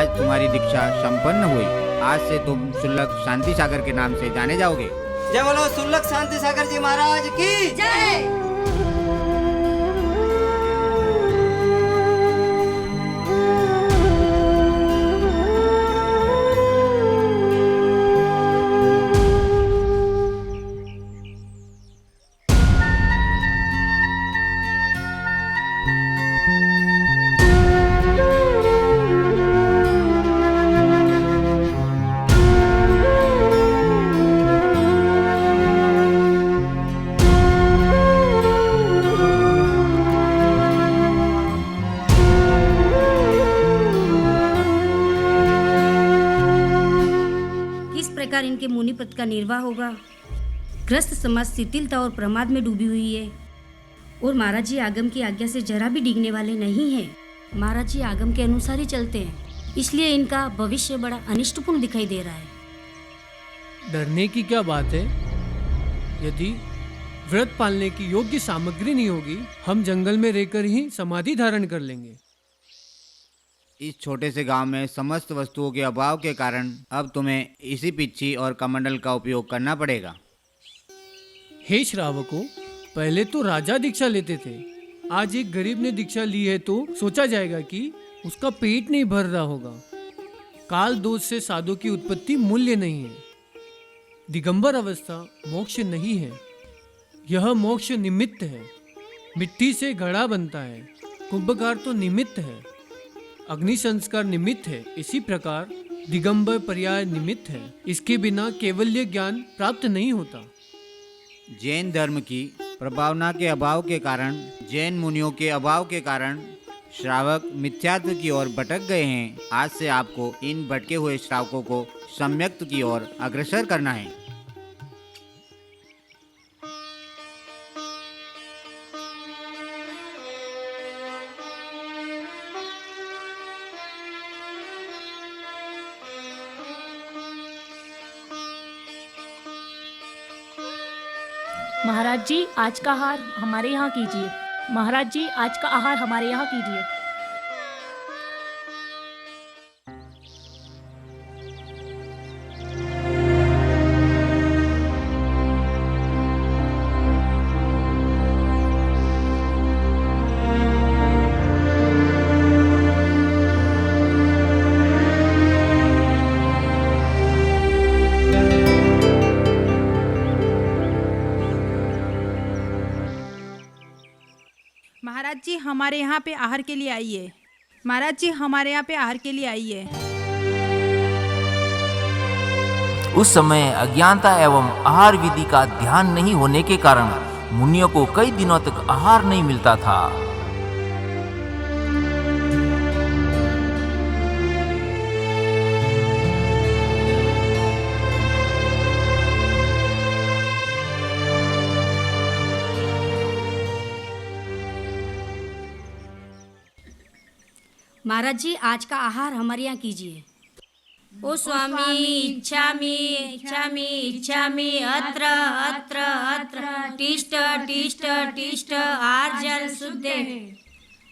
आज तुम्हारी दीक्षा संपन्न हुई। आज से तुम शुल्लक शांति सागर के नाम से जाने जाओगे। जय बोलो शुल्लक शांति सागर जी महाराज की जय। इनके मुनि पद का निर्वाह होगा। ग्रस्त समाज शिथिलता और प्रमाद में डूबी हुई है और महाराज जी आगम की आज्ञा से जरा भी डिगने वाले नहीं हैं। महाराज जी आगम के अनुसार ही चलते हैं, इसलिए इनका भविष्य बड़ा अनिष्टपूर्ण दिखाई दे रहा है। डरने की क्या बात है? यदि व्रत पालने की योग्य सामग्री नहीं होगी, हम जंगल में रहकर ही समाधि धारण कर लेंगे। इस छोटे से गांव में समस्त वस्तुओं के अभाव के कारण अब तुम्हें इसी पिच्छी और कमंडल का उपयोग करना पड़ेगा। हे श्रावकों, पहले तो राजा दीक्षा लेते थे, आज एक गरीब ने दीक्षा ली है तो सोचा जाएगा कि उसका पेट नहीं भर रहा होगा। काल दोष से साधु की उत्पत्ति मूल्य नहीं है। दिगंबर अवस्था मोक्ष नहीं है, यह मोक्ष निमित्त है। मिट्टी से घड़ा बनता है, कुंभकार तो निमित्त है, अग्नि संस्कार निमित्त है। इसी प्रकार दिगंबर पर्याय निमित्त है, इसके बिना केवल्य ज्ञान प्राप्त नहीं होता। जैन धर्म की प्रभावना के अभाव के कारण, जैन मुनियों के अभाव के कारण श्रावक मिथ्यात्व की ओर भटक गए हैं। आज से आपको इन भटके हुए श्रावकों को सम्यक्त की ओर अग्रसर करना है। महाराज जी, आज का आहार हमारे यहाँ कीजिए। महाराज जी, आज का आहार हमारे यहाँ कीजिए। महाराज जी हमारे यहाँ पे आहार के लिए आइए। महाराज जी हमारे यहाँ पे आहार के लिए आइए। उस समय अज्ञानता एवं आहार विधि का ध्यान नहीं होने के कारण मुनियों को कई दिनों तक आहार नहीं मिलता था। महाराज जी, आज का आहार हमारे यहाँ कीजिए। ओ स्वामी इच्छामि इच्छामि इच्छामि अत्र अत्र अत्र तिष्ठ तिष्ठ तिष्ठ आहार जल शुद्धे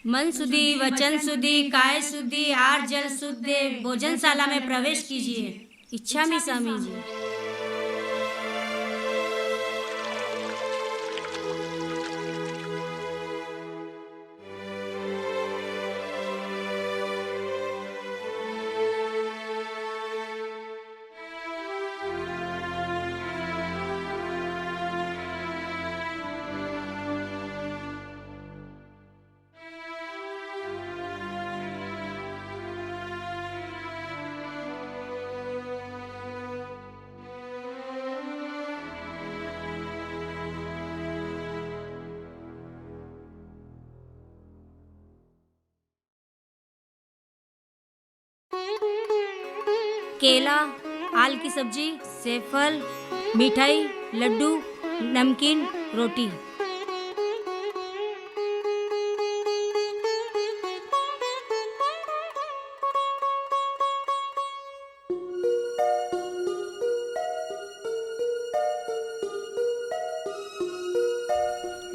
मन शुद्धि वचन शुद्धि काय शुद्धि आहार जल शुद्धे भोजनशाला में प्रवेश कीजिए। इच्छामि स्वामी जी। केला, आल की सब्जी, सेफल, मिठाई, लड्डू, नमकीन, रोटी।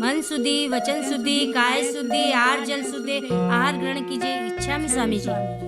मन शुद्धि वचन शुद्धि काय शुद्धि आहार जल शुद्धि आहार ग्रहण कीजिए। इच्छामि स्वामी जी।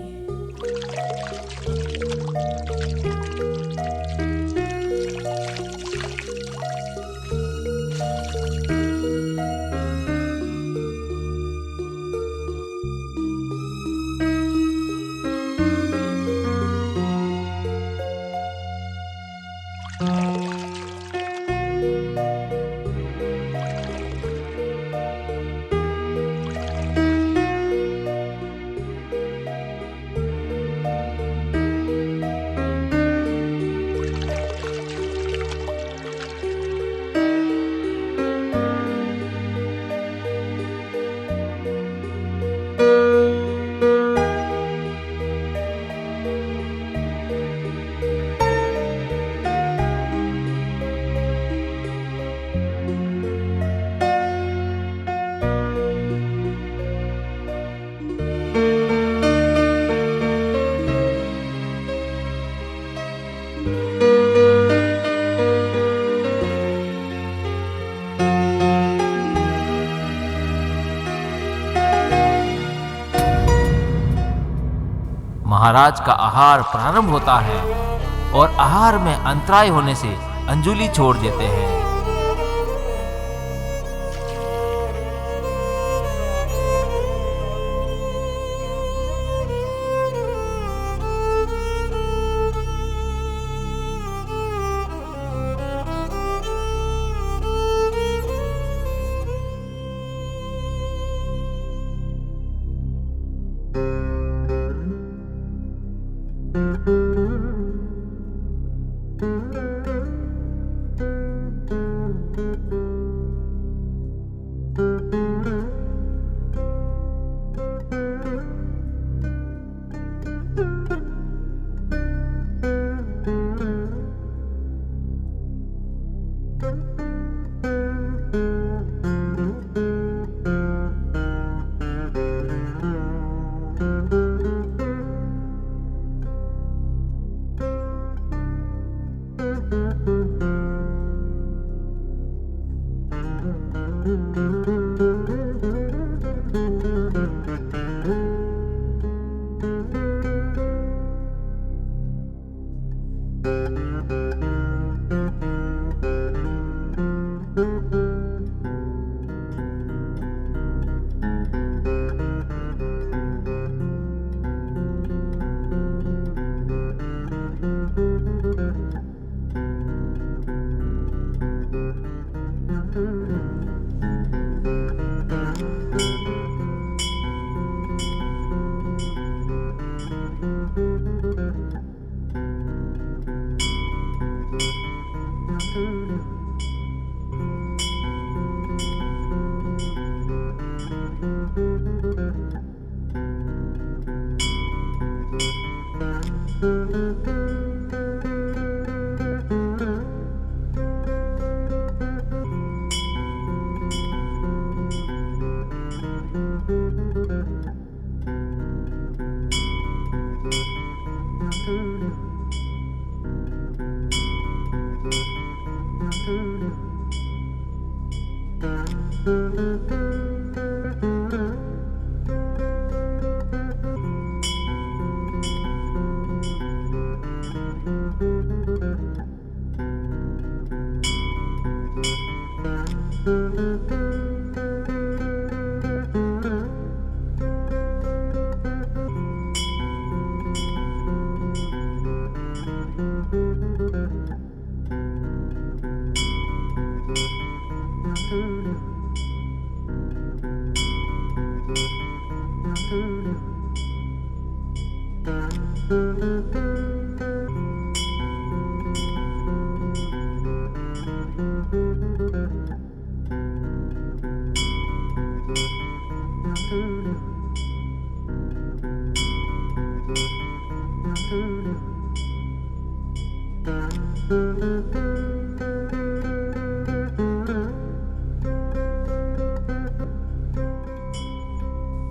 महाराज का आहार प्रारंभ होता है और आहार में अंतराय होने से अंजुलि छोड़ देते हैं।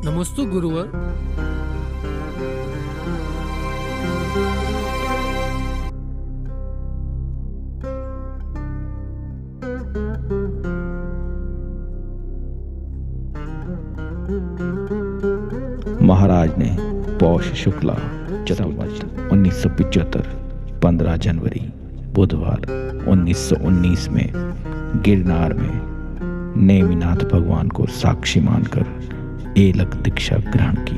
नमस्ते गुरुवर। महाराज ने पौष शुक्ला चतुर्दशी 1975 15 जनवरी बुधवार 1919 में गिरनार में नेमिनाथ भगवान को साक्षी मानकर एलक दीक्षा ग्रहण की।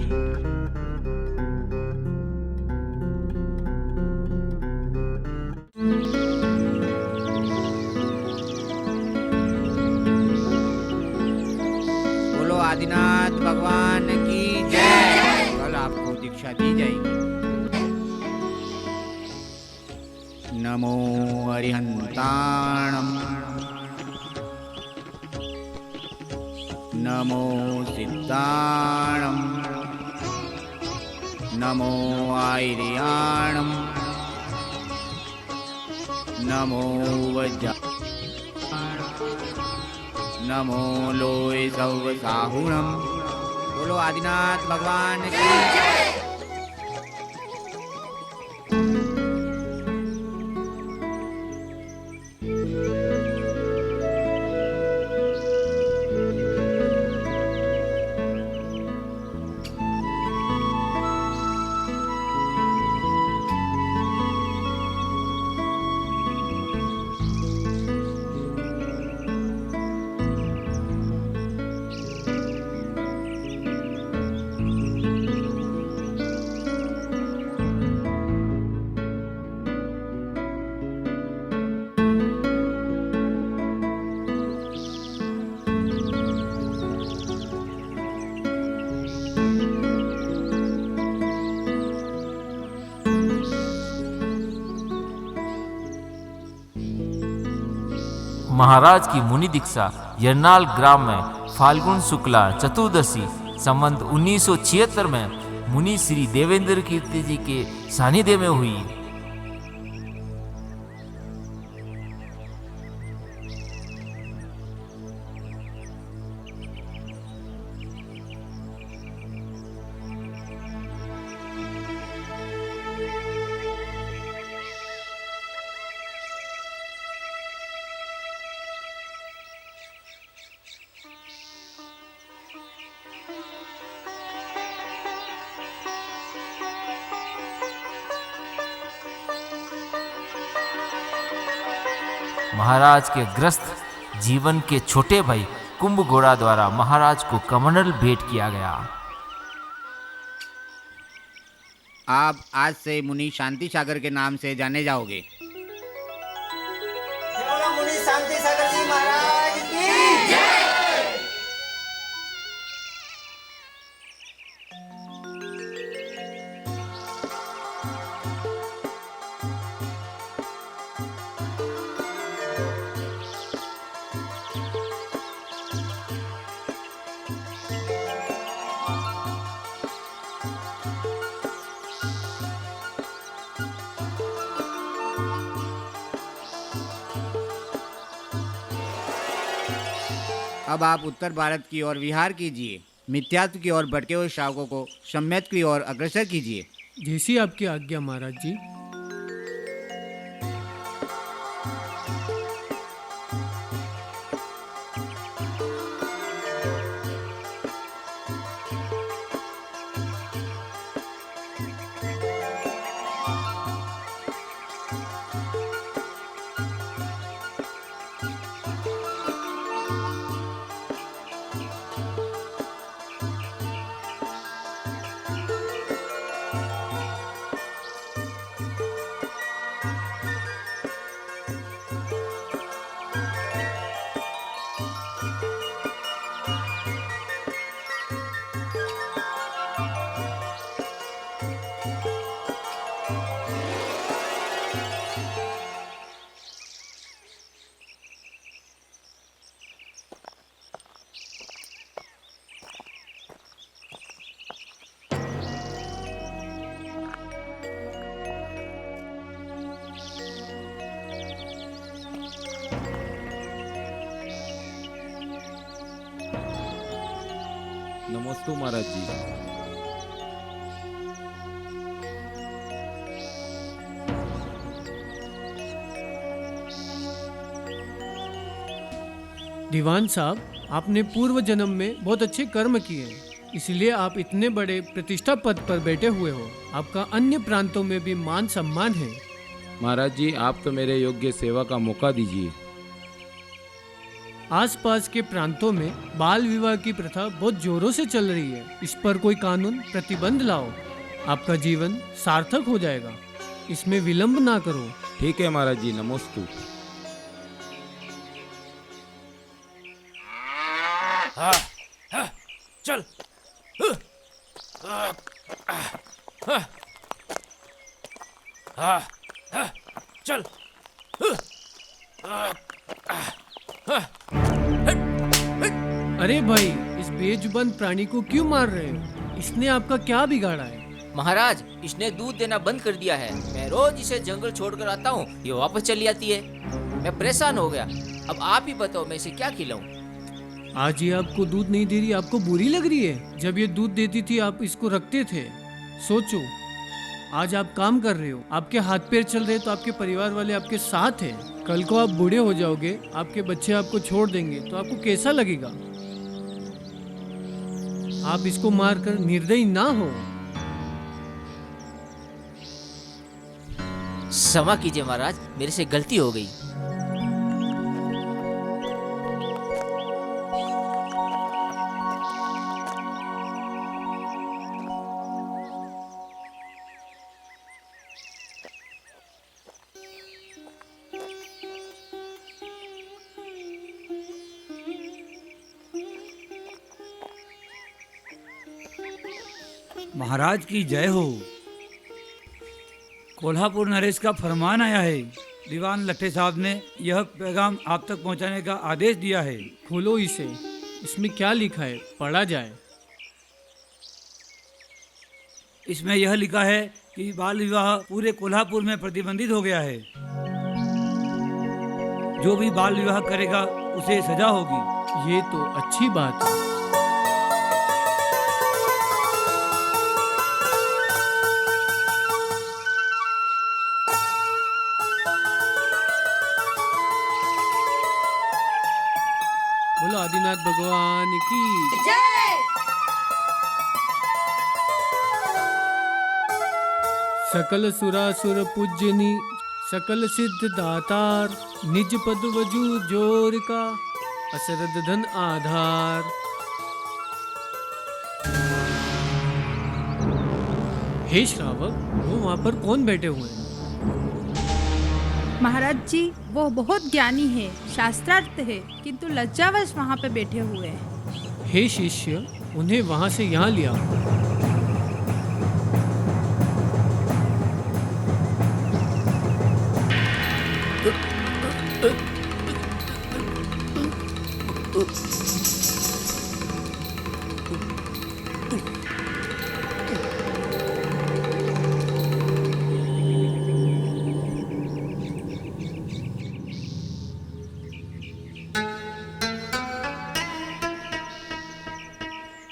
बोलो आदिनाथ भगवान की जय। कल आपको दीक्षा दी जाएगी। नमो अरिहंताणम, नमो सिद्धाणम, नमो आयर्याणम, नमो वज्र, नमो लोय सव साहुणम। बोलो आदिनाथ भगवान की जय। महाराज की मुनि दीक्षा यरनाल ग्राम में फाल्गुन शुक्ला चतुर्दशी संवत 1976 में मुनि श्री देवेंद्र कीर्ति जी के सानिध्य में हुई। महाराज के ग्रस्त जीवन के छोटे भाई कुंभ घोड़ा द्वारा महाराज को कमंडल भेंट किया गया। आप आज से मुनि शांति सागर के नाम से जाने जाओगे। मुनि शांति सागर जी महाराज की जय। अब आप उत्तर भारत की ओर विहार कीजिए। मिथ्यात्व की ओर भटके हुए श्रावकों को सम्यक की ओर अग्रसर कीजिए। जैसी आपकी आज्ञा महाराज जी। नमस्ते महाराज जी। दीवान साहब, आपने पूर्व जन्म में बहुत अच्छे कर्म किए हैं, इसलिए आप इतने बड़े प्रतिष्ठा पद पर बैठे हुए हो। आपका अन्य प्रांतों में भी मान सम्मान है। महाराज जी, आप तो मेरे योग्य सेवा का मौका दीजिए। आसपास के प्रांतों में बाल विवाह की प्रथा बहुत जोरों से चल रही है। इस पर कोई कानून प्रतिबंध लाओ, आपका जीवन सार्थक हो जाएगा। इसमें विलंब ना करो। ठीक है महाराज जी, नमोस्तु। चल। चल। अरे भाई, इस बेजुबान प्राणी को क्यों मार रहे हो? इसने आपका क्या बिगाड़ा है? महाराज, इसने दूध देना बंद कर दिया है। मैं रोज इसे जंगल छोड़कर आता हूँ, ये वापस चली आती है। मैं परेशान हो गया। अब आप ही बताओ, मैं इसे क्या खिलाऊं? आज ये आपको दूध नहीं दे रही, आपको बुरी लग रही है? जब ये दूध देती थी आप इसको रखते थे। सोचो, आज आप काम कर रहे हो, आपके हाथ पैर चल रहे, तो आपके परिवार वाले आपके साथ हैं। कल को आप बूढ़े हो जाओगे, आपके बच्चे आपको छोड़ देंगे, तो आपको कैसा लगेगा? आप इसको मारकर निर्दयी ना हो। क्षमा कीजिए महाराज, मेरे से गलती हो गई। महाराज की जय हो। कोल्हापुर नरेश का फरमान आया है, दीवान लट्ठे साहब ने यह पैगाम आप तक पहुंचाने का आदेश दिया है। खोलो इसे, इसमें क्या लिखा है, पढ़ा जाए। इसमें यह लिखा है कि बाल विवाह पूरे कोल्हापुर में प्रतिबंधित हो गया है। जो भी बाल विवाह करेगा उसे सजा होगी। ये तो अच्छी बात है। बोलो आदिनाथ भगवान की जय। सकल सुरासुर पूजनी, सकल सिद्ध दातार, निज पद वजू जोर का, असरद धन आधार। हे श्रावक, वो वहाँ पर कौन बैठे हुए हैं? महाराज जी, वो बहुत ज्ञानी है, शास्त्रार्थ है, किंतु लज्जावश वहाँ पे बैठे हुए हैं। हे शिष्य, उन्हें वहाँ से यहाँ लिया।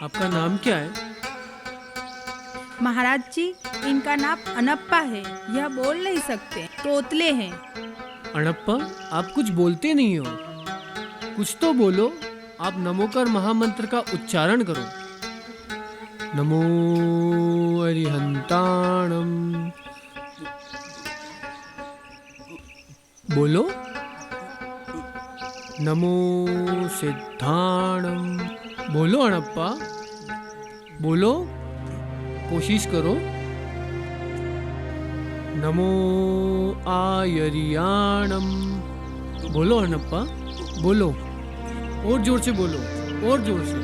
आपका नाम क्या है? महाराज जी, इनका नाम अनप्पा है, यह बोल नहीं सकते, तोतले हैं। अणप्पा, आप कुछ बोलते नहीं हो, कुछ तो बोलो। आप नमोकर महामंत्र का उच्चारण करो। नमो अरिहंताणम। बोलो। नमो सिद्धाणम। बोलो अणप्पा, बोलो, कोशिश करो। नमो आयरियाणम। बोलो अणप्पा, बोलो, और जोर से बोलो, और जोर से।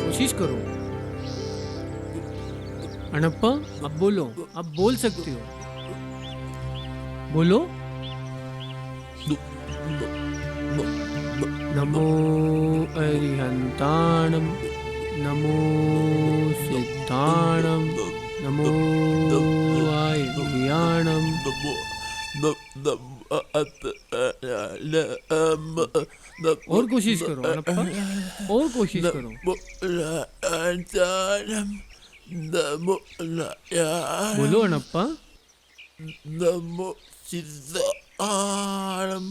कोशिश करो। अणप्पा, अब बोलो, अब बोल सकते हो। बोलो। नमो अरिहंताणम, नमो सिद्धाणम, नमो आयरियाणम। और कोशिश करो अणप्पा, और कोशिश करो। बोलो अणप्पा। नमो सिद्धाणम,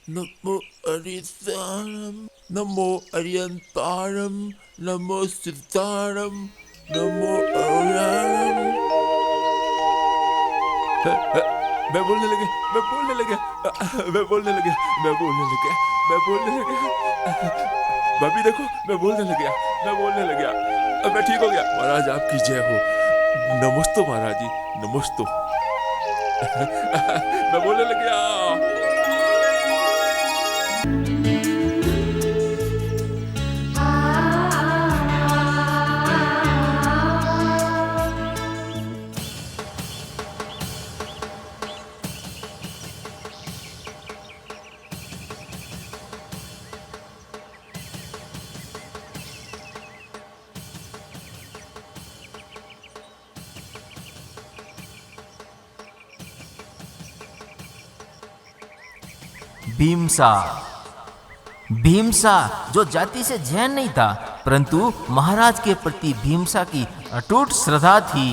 नमो अरिताणम, नमो अरियंताणम, नमो सिद्धाणम, नमो अरियाणम। मैं बोलने लगा, मैं बोलने लगा, मैं बोलने लगा, मैं बोलने लगा, मैं बोलने लगा। भाभी देखो, मैं बोलने लगा, मैं बोलने लगा। अब मैं ठीक हो गया। महाराज आपकी जय हो। नमस्तो महाराज जी, नमस्तो। मैं बोलने लग गया। भीमसा। भीमसा जो जाति से जैन नहीं था, परंतु महाराज के प्रति भीमसा की अटूट श्रद्धा थी।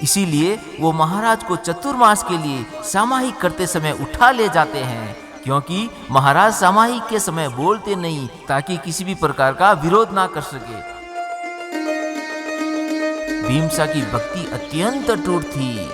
इसीलिए वो महाराज को चतुर्मास के लिए सामाहिक करते समय उठा ले जाते हैं, क्योंकि महाराज सामाहिक के समय बोलते नहीं, ताकि किसी भी प्रकार का विरोध ना कर सके। भीमसा की भक्ति अत्यंत अटूट थी।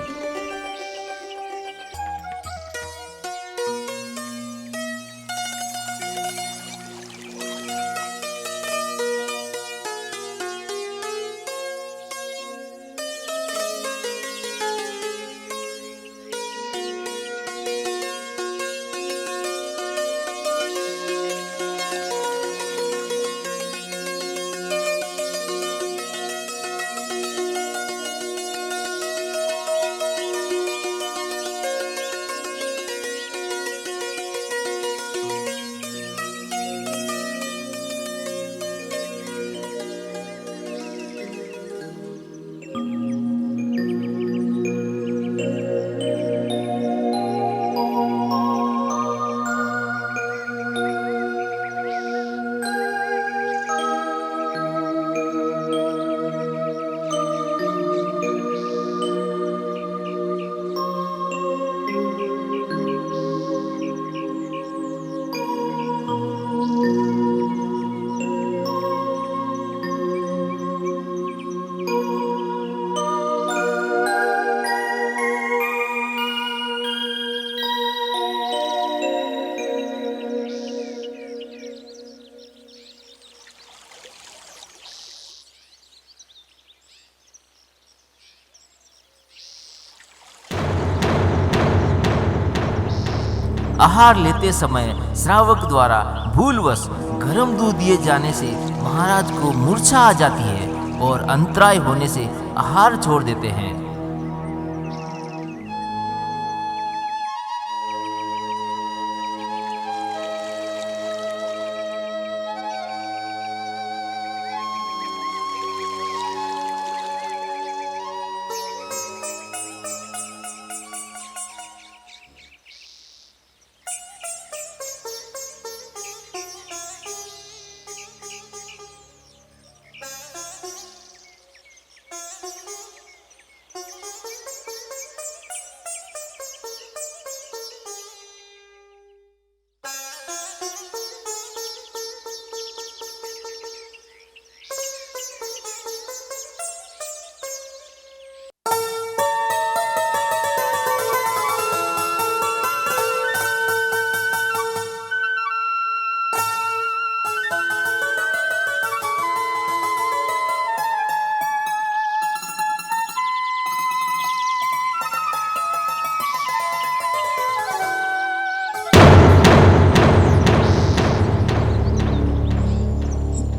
आहार लेते समय श्रावक द्वारा भूलवश गर्म दूध दिए जाने से महाराज को मूर्छा आ जाती है और अंतराय होने से आहार छोड़ देते हैं।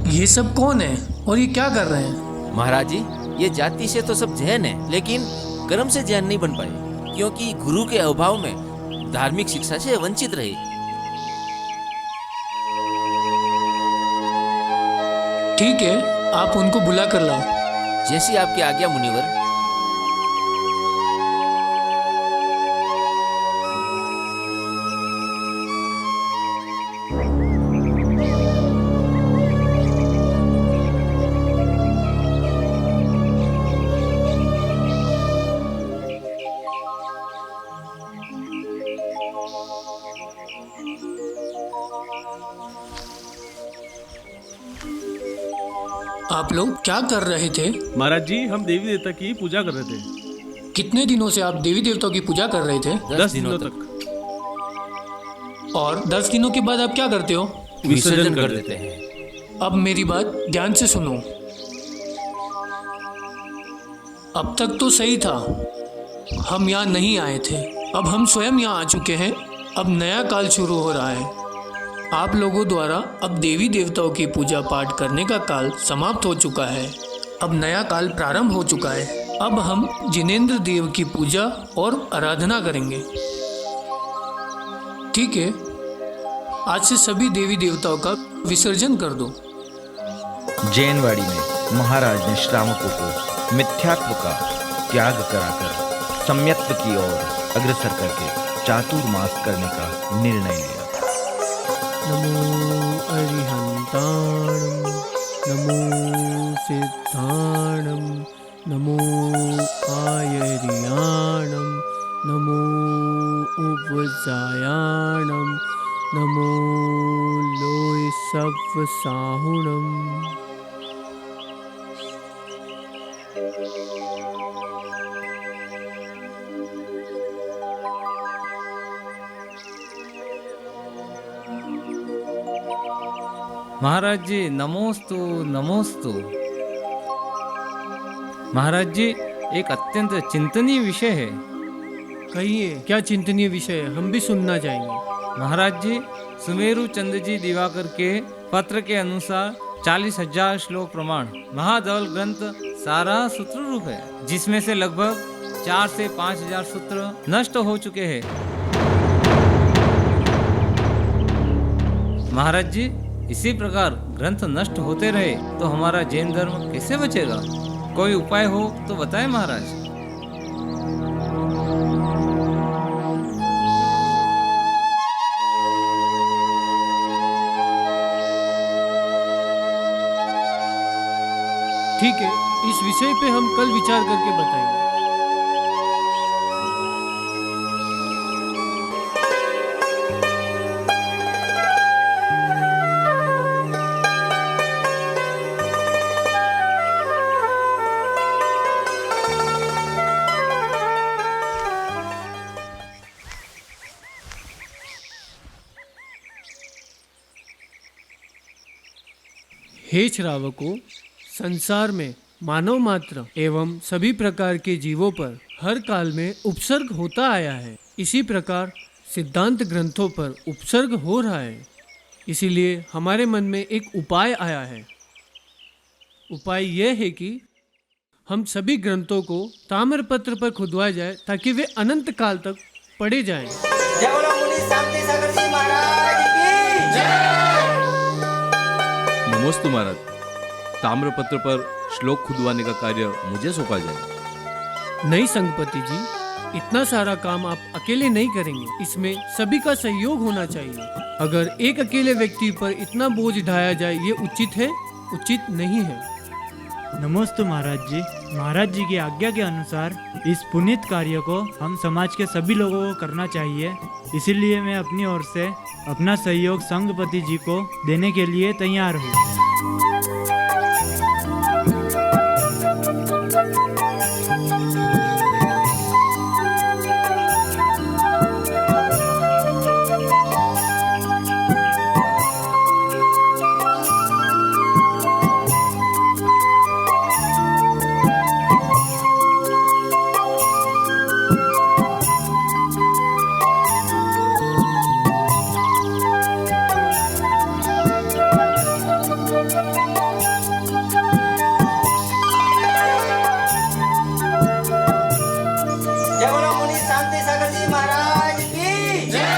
ये सब कौन है और ये क्या कर रहे हैं? महाराज जी, ये जाति से तो सब जैन है, लेकिन कर्म से जैन नहीं बन पाए, क्योंकि गुरु के अभाव में धार्मिक शिक्षा से वंचित रहे। ठीक है, आप उनको बुला कर लाओ। जैसी आपकी आज्ञा मुनिवर। आप लोग क्या कर रहे थे? महाराज जी, हम देवी देवता की पूजा कर रहे थे। कितने दिनों से आप देवी देवताओं की पूजा कर रहे थे? 10 दिनों तक। और 10 दिनों के बाद आप क्या करते हो? विसर्जन कर देते हैं। अब मेरी बात ध्यान से सुनो। अब तक तो सही था, हम यहाँ नहीं आए थे, अब हम स्वयं यहाँ आ चुके हैं। अब नया काल शुरू हो रहा है। आप लोगों द्वारा अब देवी देवताओं की पूजा पाठ करने का काल समाप्त हो चुका है। अब नया काल प्रारंभ हो चुका है। अब हम जिनेंद्र देव की पूजा और आराधना करेंगे। ठीक है, आज से सभी देवी देवताओं का विसर्जन कर दो। जैनवाड़ी में महाराज ने श्रावकों को मिथ्यात्व का त्याग कराकर सम्यत्व की ओर अग्रसर करके चातुर्मास करने का निर्णय लिया। नमो अरिहंताणं, नमो सिद्धाणं, नमो आयर्याणं, नमो उपजायाणं, नमो लोय सव्वसाहुणम्। महाराज जी नमोस्तु नमोस्तु। महाराज जी, एक अत्यंत चिंतनीय विषय है। कहिए, क्या चिंतनीय विषय है? हम भी सुनना चाहेंगे। महाराज जी, सुमेरु चंद्र जी दिवाकर के पत्र के अनुसार 40,000 श्लोक प्रमाण महाधवल ग्रंथ सारा सूत्र रूप है, जिसमें से लगभग 4 से 5,000 सूत्र नष्ट हो चुके हैं। महाराज जी, इसी प्रकार ग्रंथ नष्ट होते रहे तो हमारा जैन धर्म कैसे बचेगा? कोई उपाय हो तो बताएं महाराज। ठीक है, इस विषय पे हम कल विचार करके बताएंगे। हे श्रावकों, संसार में मानव मात्र एवं सभी प्रकार के जीवों पर हर काल में उपसर्ग होता आया है। इसी प्रकार सिद्धांत ग्रंथों पर उपसर्ग हो रहा है, इसीलिए हमारे मन में एक उपाय आया है। उपाय यह है कि हम सभी ग्रंथों को ताम्रपत्र पर खुदवाया जाए ताकि वे अनंत काल तक पढ़े जाएं। जय बोलो मुनि शांति सागर जी महाराज की जय। नमोस्तु महाराज, ताम्रपत्र पर श्लोक खुदवाने का कार्य मुझे सौंपा जाए। नहीं संगपति जी, इतना सारा काम आप अकेले नहीं करेंगे, इसमें सभी का सहयोग होना चाहिए। अगर एक अकेले व्यक्ति पर इतना बोझ ढाया जाए ये उचित है? उचित नहीं है। नमोस्तु महाराज जी। महाराज जी की आज्ञा के अनुसार इस पुनीत कार्य को हम समाज के सभी लोगों को करना चाहिए, इसीलिए मैं अपनी ओर से अपना सहयोग संघपति जी को देने के लिए तैयार हूँ। जय बोलो मुनि शांति सागर जी महाराज की जय।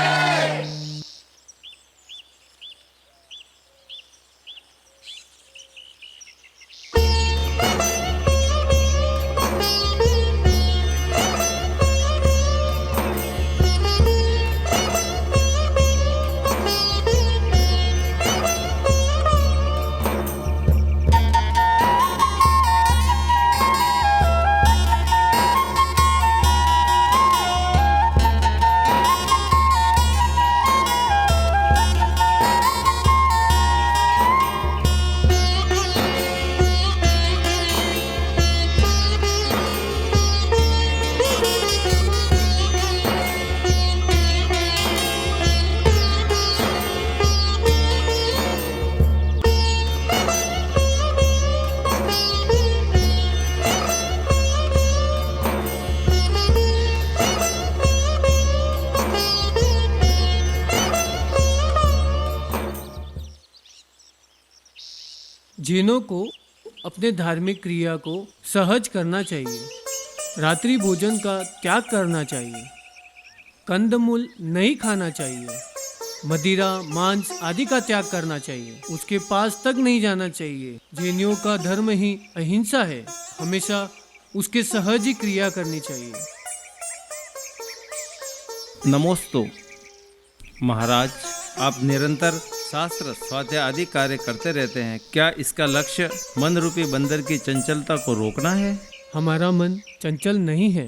जिनों को अपने धार्मिक क्रिया को सहज करना चाहिए, रात्रि भोजन का त्याग करना चाहिए, कंदमूल नहीं खाना चाहिए, मदिरा मांस आदि का त्याग करना चाहिए, उसके पास तक नहीं जाना चाहिए। जैनियों का धर्म ही अहिंसा है, हमेशा उसके सहज ही क्रिया करनी चाहिए। नमोस्तु महाराज, आप निरंतर शास्त्र स्वाध्याय आदि कार्य करते रहते हैं, क्या इसका लक्ष्य मन रूपी बंदर की चंचलता को रोकना है? हमारा मन चंचल नहीं है।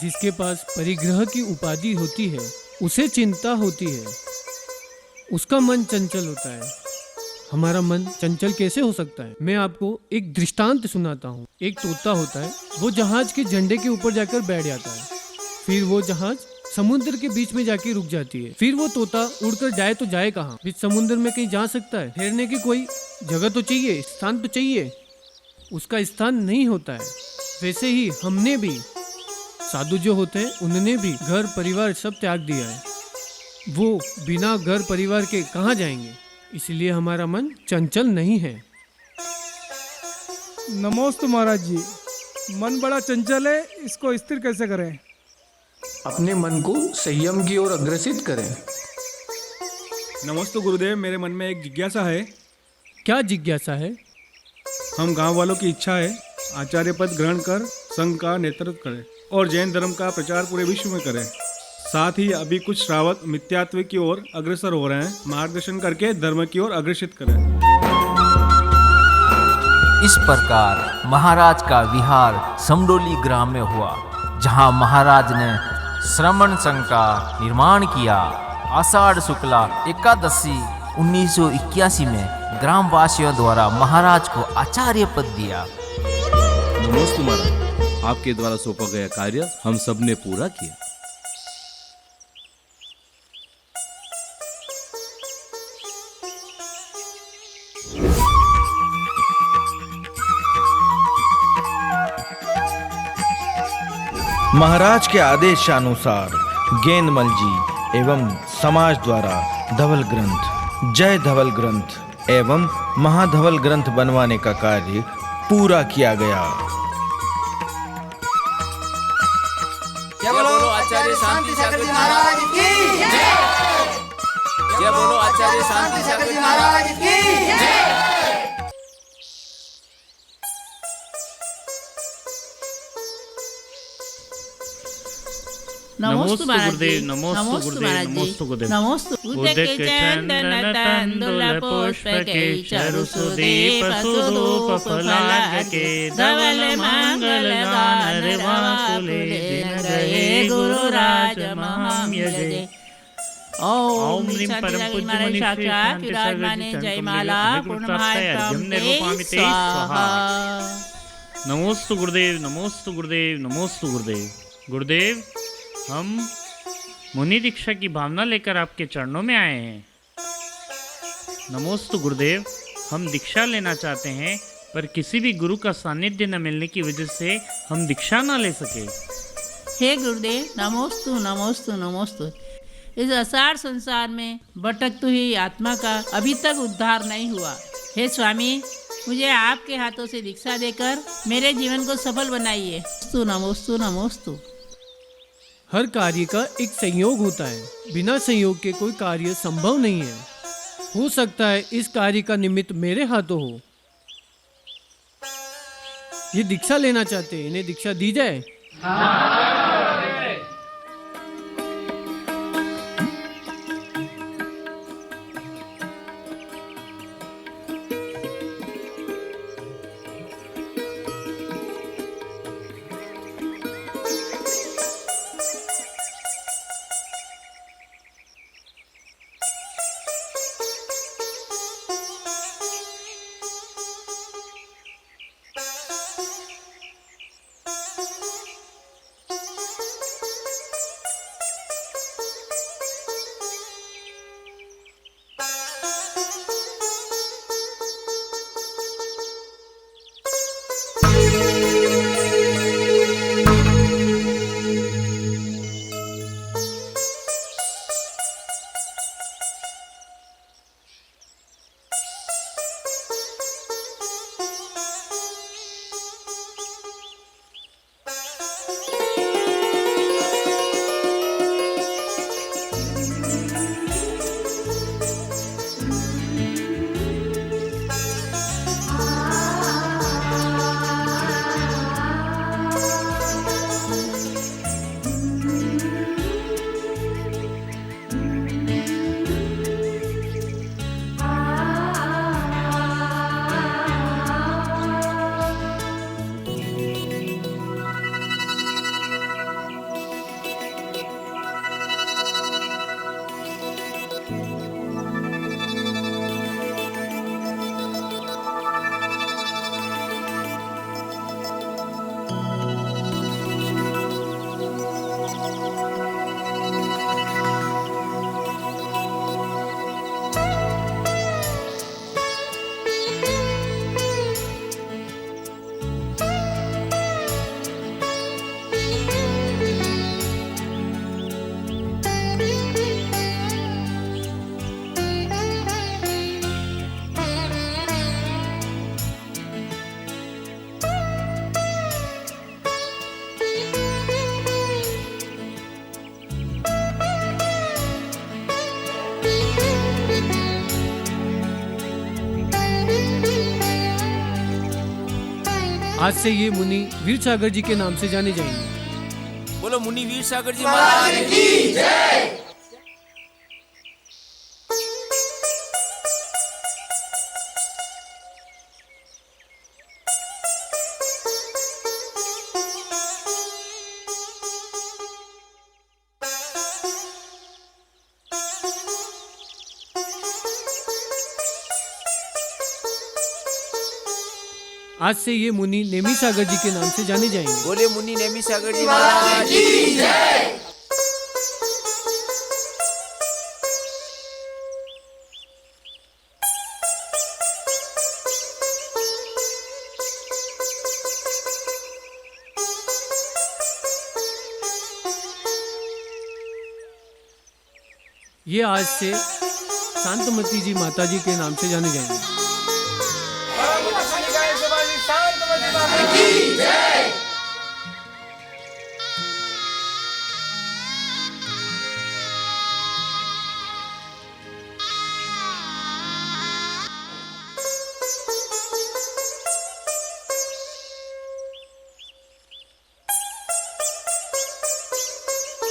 जिसके पास परिग्रह की उपाधि होती है उसे चिंता होती है, उसका मन चंचल होता है। हमारा मन चंचल कैसे हो सकता है? मैं आपको एक दृष्टांत सुनाता हूँ। एक तोता होता है, वो जहाज के झंडे के ऊपर जाकर बैठ जाता है, फिर वो जहाज समुद्र के बीच में जाके रुक जाती है। फिर वो तोता उड़कर जाए तो जाए कहाँ? बीच समुद्र में कहीं जा सकता है? ठहरने की कोई जगह तो चाहिए, स्थान तो चाहिए, उसका स्थान नहीं होता है। वैसे ही हमने भी, साधु जो होते हैं उन्होंने भी घर परिवार सब त्याग दिया है, वो बिना घर परिवार के कहाँ जाएंगे? इसलिए हमारा मन चंचल नहीं है। नमोस्तु महाराज जी, मन बड़ा चंचल है, इसको स्थिर कैसे करें? अपने मन को संयम की ओर अग्रसित करें। नमोस्तु गुरुदेव, मेरे मन में एक जिज्ञासा है। क्या जिज्ञासा है? हम गांव वालों की इच्छा है आचार्य पद ग्रहण कर संघ का नेतृत्व करें और जैन धर्म का प्रचार पूरे विश्व में करें। साथ ही अभी कुछ श्रावक मिथ्यात्व की ओर अग्रसर हो रहे हैं, मार्गदर्शन करके धर्म की ओर अग्रसित करें। इस प्रकार महाराज का विहार समडोली ग्राम में हुआ, जहां महाराज ने श्रमण संघ का निर्माण किया। आषाढ़ शुक्ला एकादशी 1981 में ग्रामवासियों द्वारा महाराज को आचार्य पद दिया। नमोस्तु महाराज, आपके द्वारा सौंपा गया कार्य हम सब ने पूरा किया। महाराज के आदेशानुसार गेंदमल जी एवं समाज द्वारा धवल ग्रंथ, जय धवल ग्रंथ एवं महाधवल ग्रंथ बनवाने का कार्य पूरा किया गया। जय बोलो आचार्य शांति सागर जी महाराज की जय। जय बोलो आचार्य शांति सागर जी महाराज की जय। नमोस्तु गुरुदेव, नमोस्तु गुरुदेव, नमोस्तु गुरुदेव, नमोस्तु उदक चंदन तंदुल पुष्प के चरु सुदीप सुधूप फलाग के धवल मंगल गान रिवाकुले दिन गए गुरु राज महाम यजे। ओम ह्रीं परम पूज्य मुनि साक्षात विराजमाने जयमाला पूर्णमाय स्वाहा। नमोस्तु गुरुदेव, नमोस्तु गुरुदेव, नमोस्तु गुरुदेव। गुरुदेव, हम मुनि दीक्षा की भावना लेकर आपके चरणों में आए हैं। नमोस्तु गुरुदेव, हम दीक्षा लेना चाहते हैं पर किसी भी गुरु का सानिध्य न मिलने की वजह से हम दीक्षा न ले सके। हे गुरुदेव, नमोस्तु नमोस्तु नमोस्तु। इस असार संसार में भटकती हुई आत्मा का अभी तक उद्धार नहीं हुआ। हे स्वामी, मुझे आपके हाथों से दीक्षा देकर मेरे जीवन को सफल बनाइए। नमोस्तु नमोस्तु। हर कार्य का एक संयोग होता है, बिना संयोग के कोई कार्य संभव नहीं है। हो सकता है इस कार्य का निमित्त मेरे हाथों हो। ये दीक्षा लेना चाहते हैं, इन्हें दीक्षा दी जाए। आज से ये मुनि वीर सागर जी के नाम से जाने जाएंगे। बोलो मुनि वीर सागर जी महाराज की जय। आज से ये मुनि नेमी सागर जी के नाम से जाने जाएंगे। बोले मुनि नेमी सागर जी महाराज की जय। ये आज से शांतमती जी माता जी के नाम से जाने जाएंगे।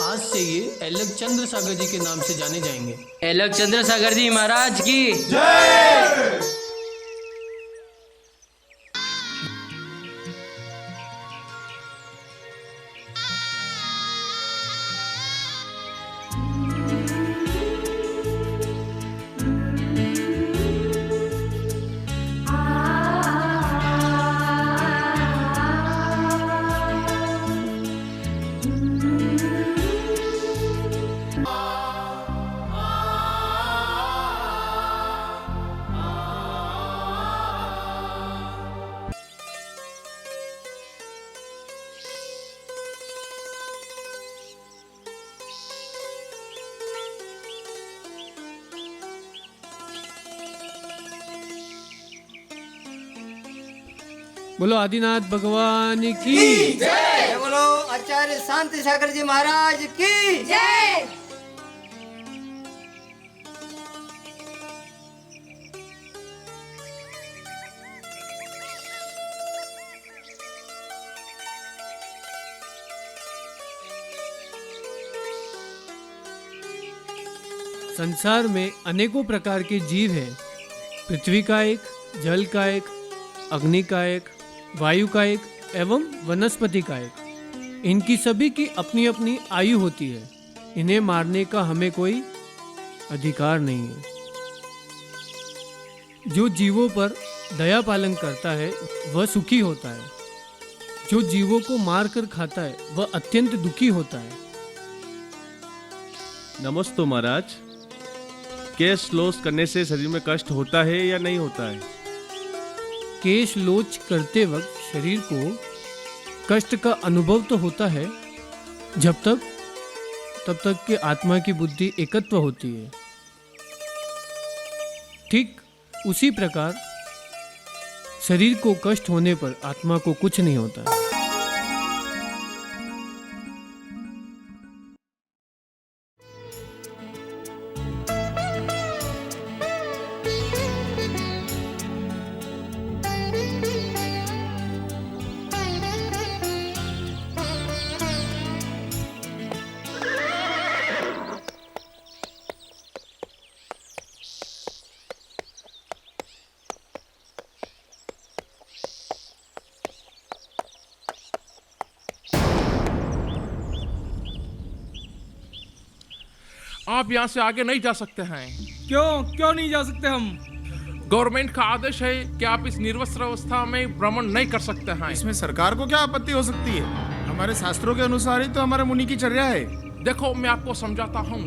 आज से ये एलग चंद्र सागर जी के नाम से जाने जाएंगे। एलग चंद्र सागर जी महाराज की जय। बोलो आदिनाथ भगवान की जय। बोलो आचार्य शांति सागर जी महाराज की जय। संसार में अनेकों प्रकार के जीव हैं। पृथ्वी का एक, जल का एक, अग्नि का एक, वायु का एक एवं वनस्पति का एक। इनकी सभी की अपनी अपनी आयु होती है। इन्हें मारने का हमें कोई अधिकार नहीं है। जो जीवों पर दया पालन करता है वह सुखी होता है। जो जीवों को मार कर खाता है वह अत्यंत दुखी होता है। नमस्ते महाराज, केश लोच करने से शरीर में कष्ट होता है या नहीं होता है? केश लोच करते वक्त शरीर को कष्ट का अनुभव तो होता है तब तक कि आत्मा की बुद्धि एकत्व होती है। ठीक उसी प्रकार शरीर को कष्ट होने पर आत्मा को कुछ नहीं होता है। आप यहाँ से आगे नहीं जा सकते हैं। क्यों नहीं जा सकते हम? गवर्नमेंट का आदेश है कि आप इस निर्वस्त्र अवस्था में भ्रमण नहीं कर सकते हैं। इसमें सरकार को क्या आपत्ति हो सकती है? हमारे शास्त्रों के अनुसार ही तो हमारे मुनि की चर्या है। देखो मैं आपको समझाता हूँ।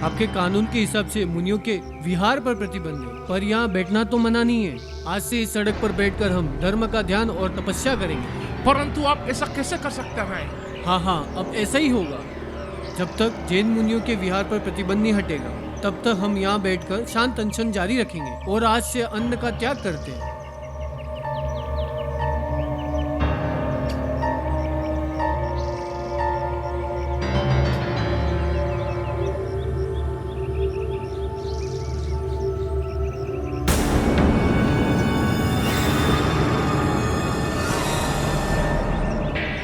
आपके कानून के हिसाब से मुनियों के विहार पर प्रतिबंध है, पर यहाँ बैठना तो मना नहीं है। आज से इस सड़क पर बैठकर हम धर्म का ध्यान और तपस्या करेंगे। परंतु आप ऐसा कैसे कर सकते हैं? हाँ, अब ऐसा ही होगा। जब तक जैन मुनियों के विहार पर प्रतिबंध नहीं हटेगा तब तक हम यहाँ बैठकर शांत अनशन जारी रखेंगे और आज से अन्न का त्याग करते हैं।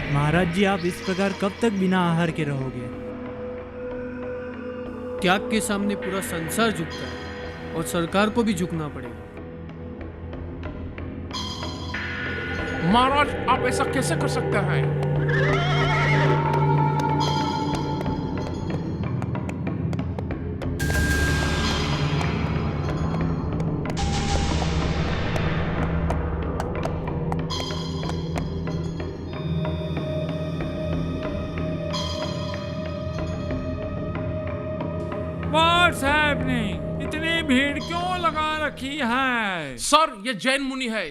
महाराज जी, आप इस प्रकार कब तक बिना आहार के रहोगे? त्याग के सामने पूरा संसार झुकता है और सरकार को भी झुकना पड़ेगा। महाराज, आप ऐसा कैसे कर सकते हैं? साहब ने इतनी भीड़ क्यों लगा रखी है? सर, ये जैन मुनि है।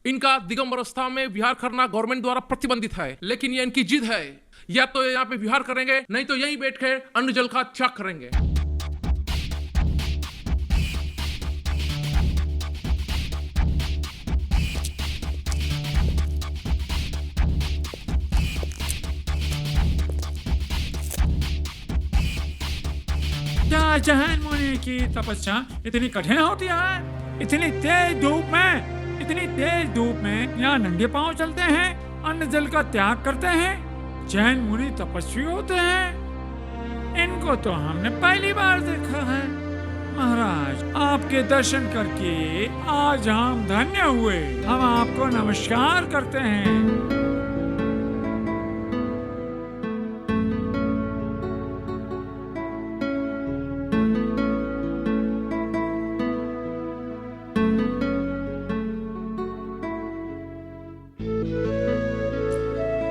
इनका दिगंबर अवस्था में विहार करना गवर्नमेंट द्वारा प्रतिबंधित है, लेकिन ये इनकी जिद है, या तो ये यहाँ पे विहार करेंगे, नहीं तो यहीं बैठ के अन्न जल का त्याग करेंगे। क्या जैन मुनि की तपस्या इतनी कठिन होती है? इतनी तेज धूप में यहाँ नंगे पांव चलते हैं, अन्न जल का त्याग करते हैं। जैन मुनि तपस्वी होते हैं, इनको तो हमने पहली बार देखा है। महाराज, आपके दर्शन करके आज हम धन्य हुए। हम आपको नमस्कार करते हैं।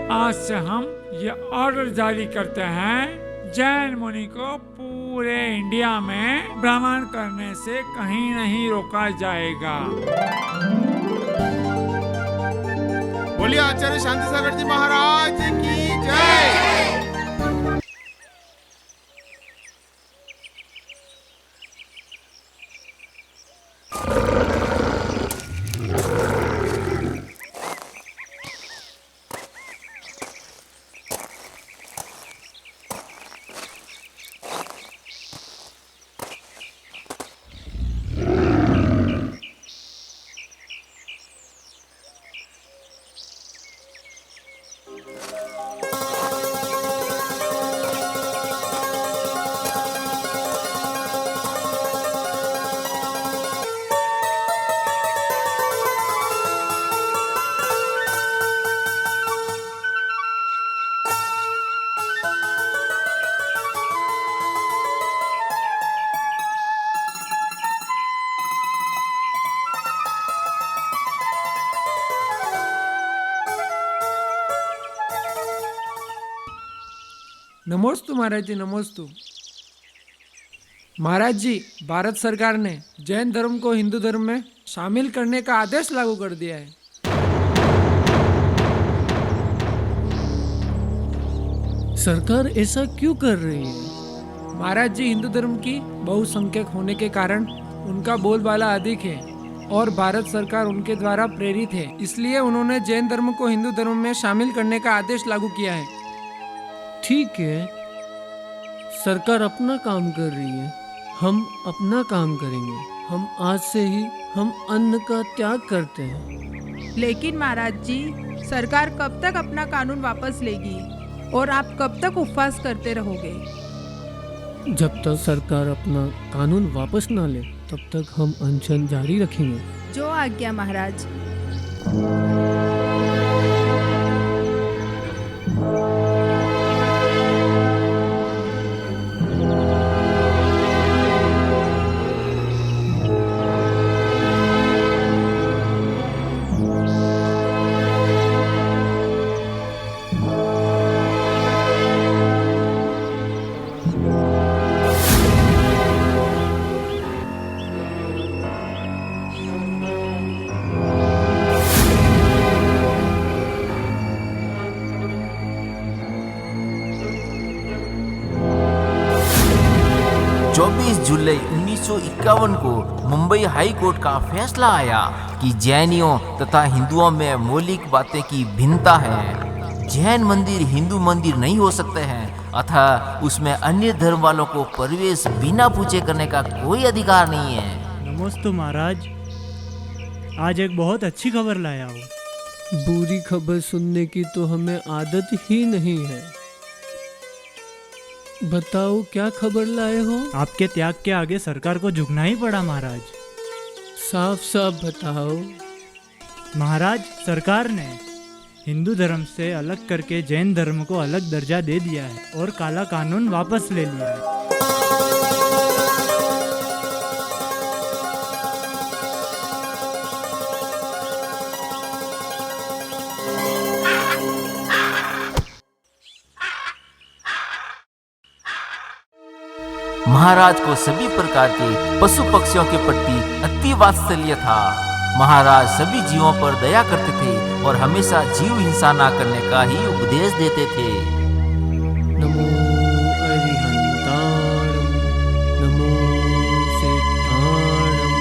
आज से हम ये ऑर्डर जारी करते हैं, जैन मुनि को पूरे इंडिया में भ्रमण करने से कहीं नहीं रोका जाएगा। बोलिए आचार्य शांति सागर जी महाराज की जय। नमोस्तु महाराज जी, नमोस्तु। महाराज जी, भारत सरकार ने जैन धर्म को हिंदू धर्म में शामिल करने का आदेश लागू कर दिया है। सरकार ऐसा क्यों कर रही है? महाराज जी, हिंदू धर्म की बहुसंख्यक होने के कारण उनका बोलबाला अधिक है और भारत सरकार उनके द्वारा प्रेरित है, इसलिए उन्होंने जैन धर्म को हिंदू धर्म में शामिल करने का आदेश लागू किया है। ठीक है, सरकार अपना काम कर रही है, हम अपना काम करेंगे। हम आज से ही हम अन्न का त्याग करते हैं। लेकिन महाराज जी, सरकार कब तक अपना कानून वापस लेगी और आप कब तक उपवास करते रहोगे? जब तक सरकार अपना कानून वापस ना ले तब तक हम अनशन जारी रखेंगे। जो आज्ञा महाराज। जुलाई 1951 को मुंबई हाई कोर्ट का फैसला आया कि जैनियों तथा हिंदुओं में मौलिक बातें की भिन्नता है। जैन मंदिर हिंदू मंदिर नहीं हो सकते हैं, अतः उसमें अन्य धर्म वालों को प्रवेश बिना पूछे करने का कोई अधिकार नहीं है। नमस्ते महाराज, आज एक बहुत अच्छी खबर लाया हूँ। बुरी खबर सुनने की तो हमें आदत ही नहीं है। बताओ क्या खबर लाए हो? आपके त्याग के आगे सरकार को झुकना ही पड़ा महाराज। साफ साफ बताओ। महाराज, सरकार ने हिंदू धर्म से अलग करके जैन धर्म को अलग दर्जा दे दिया है और काला कानून वापस ले लिया है। महाराज को सभी प्रकार के पशु पक्षियों के प्रति अति वात्सल्य था। महाराज सभी जीवों पर दया करते थे और हमेशा जीव हिंसा ना करने का ही उपदेश देते थे। नमो अरिहंताणं, नमो सिद्धाणं,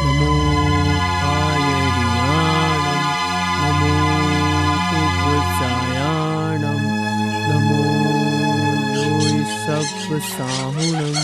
नमो आयर्याणं, नमो उपचायाणं, नमो लोय सब साहुणम्।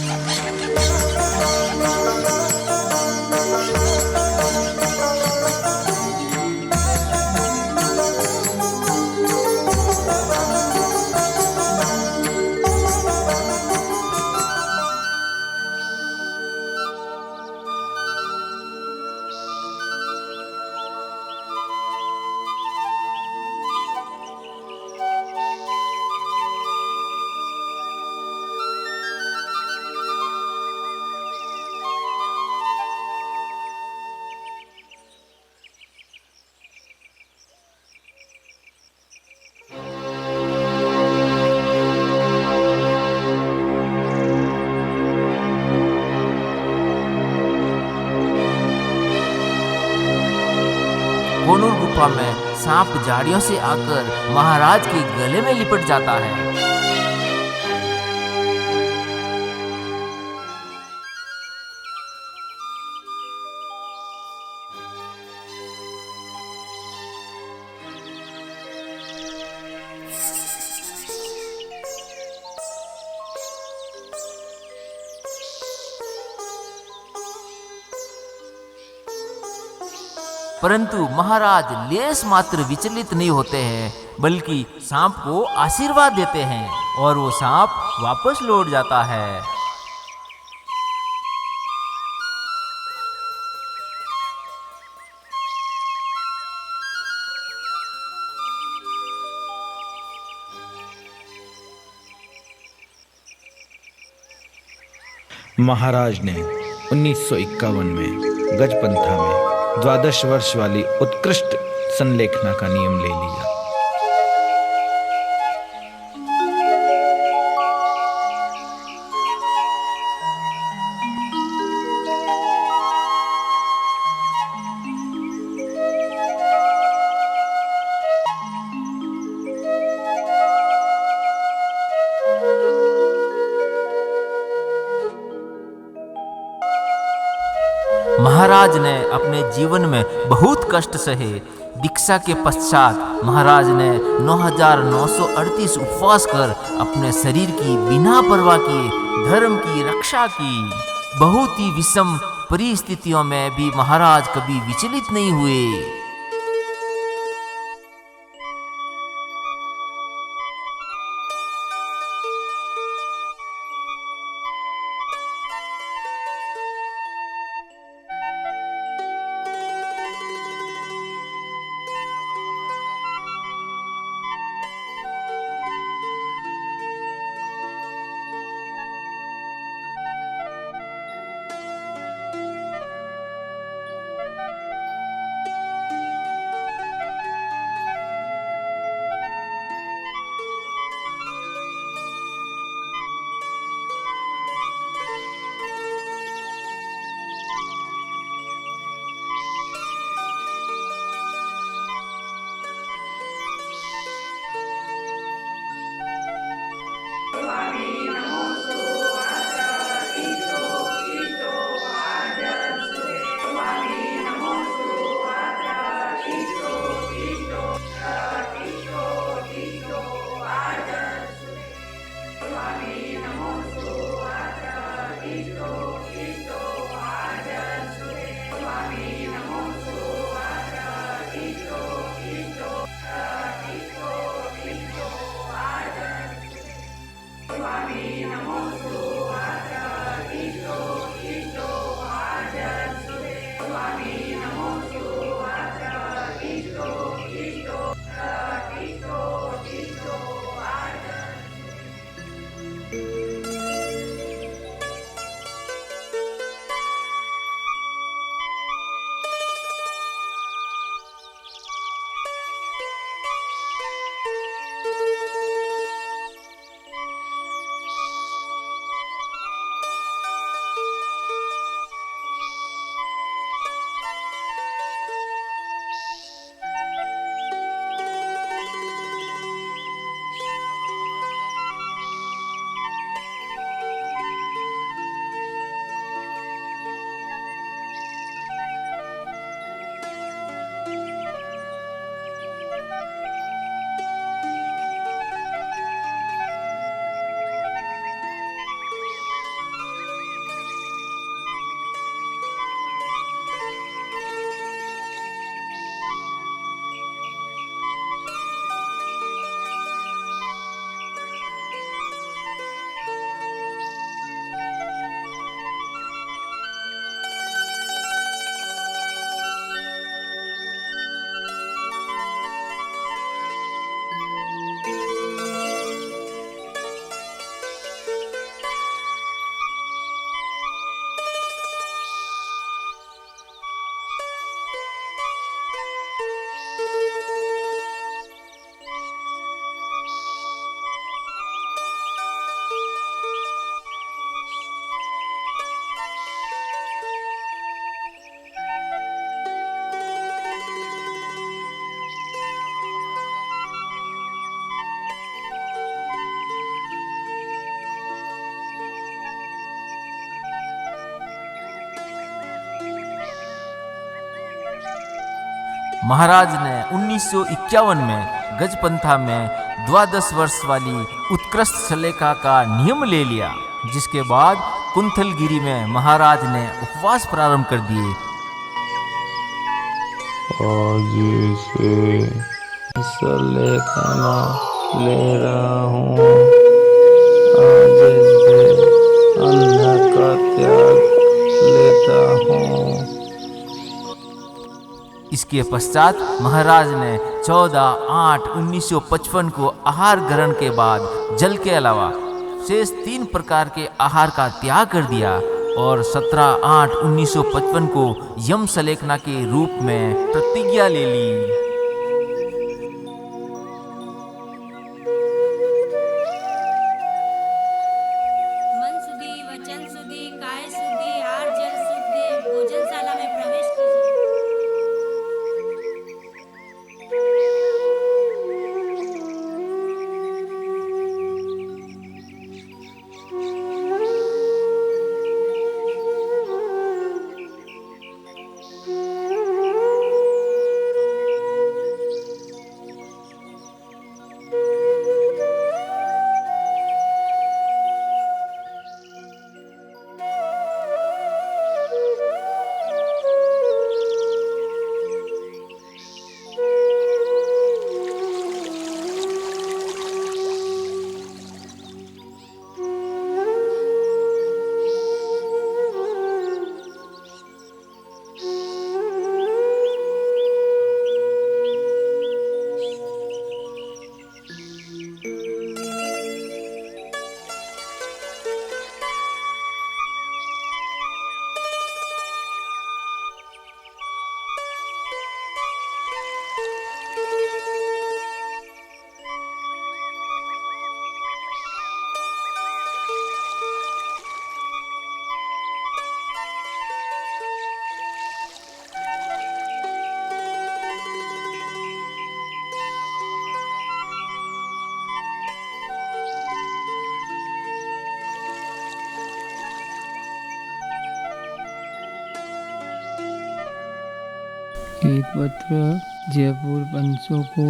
कोनूर गुफा में सांप झाड़ियों से आकर महाराज के गले में लिपट जाता है। परंतु महाराज लेस मात्र विचलित नहीं होते हैं, बल्कि सांप को आशीर्वाद देते हैं और वो सांप वापस लौट जाता है। महाराज ने 1951 में गजपंथा में 12 वर्ष वाली उत्कृष्ट संलेखना का नियम ले लिया। महाराज ने अपने जीवन में बहुत कष्ट सहे। दीक्षा के पश्चात महाराज ने 9,938 उपवास कर अपने शरीर की बिना परवाह किए धर्म की रक्षा की। बहुत ही विषम परिस्थितियों में भी महाराज कभी विचलित नहीं हुए। महाराज ने 1951 में गजपंथा में 12 वर्ष वाली उत्कृष्ट सलेखा का नियम ले लिया, जिसके बाद कुंथलगिरी में महाराज ने उपवास प्रारंभ कर दिए। आज से सलेखा ले रहा हूँ, आज से अन्न का त्याग लेता हूँ। इसके पश्चात महाराज ने 14/8/1955 को आहार ग्रहण के बाद जल के अलावा शेष 3 प्रकार के आहार का त्याग कर दिया और 17/8/1955 को यम सलेखना के रूप में प्रतिज्ञा ले ली। एक पत्र जयपुर पंचों को,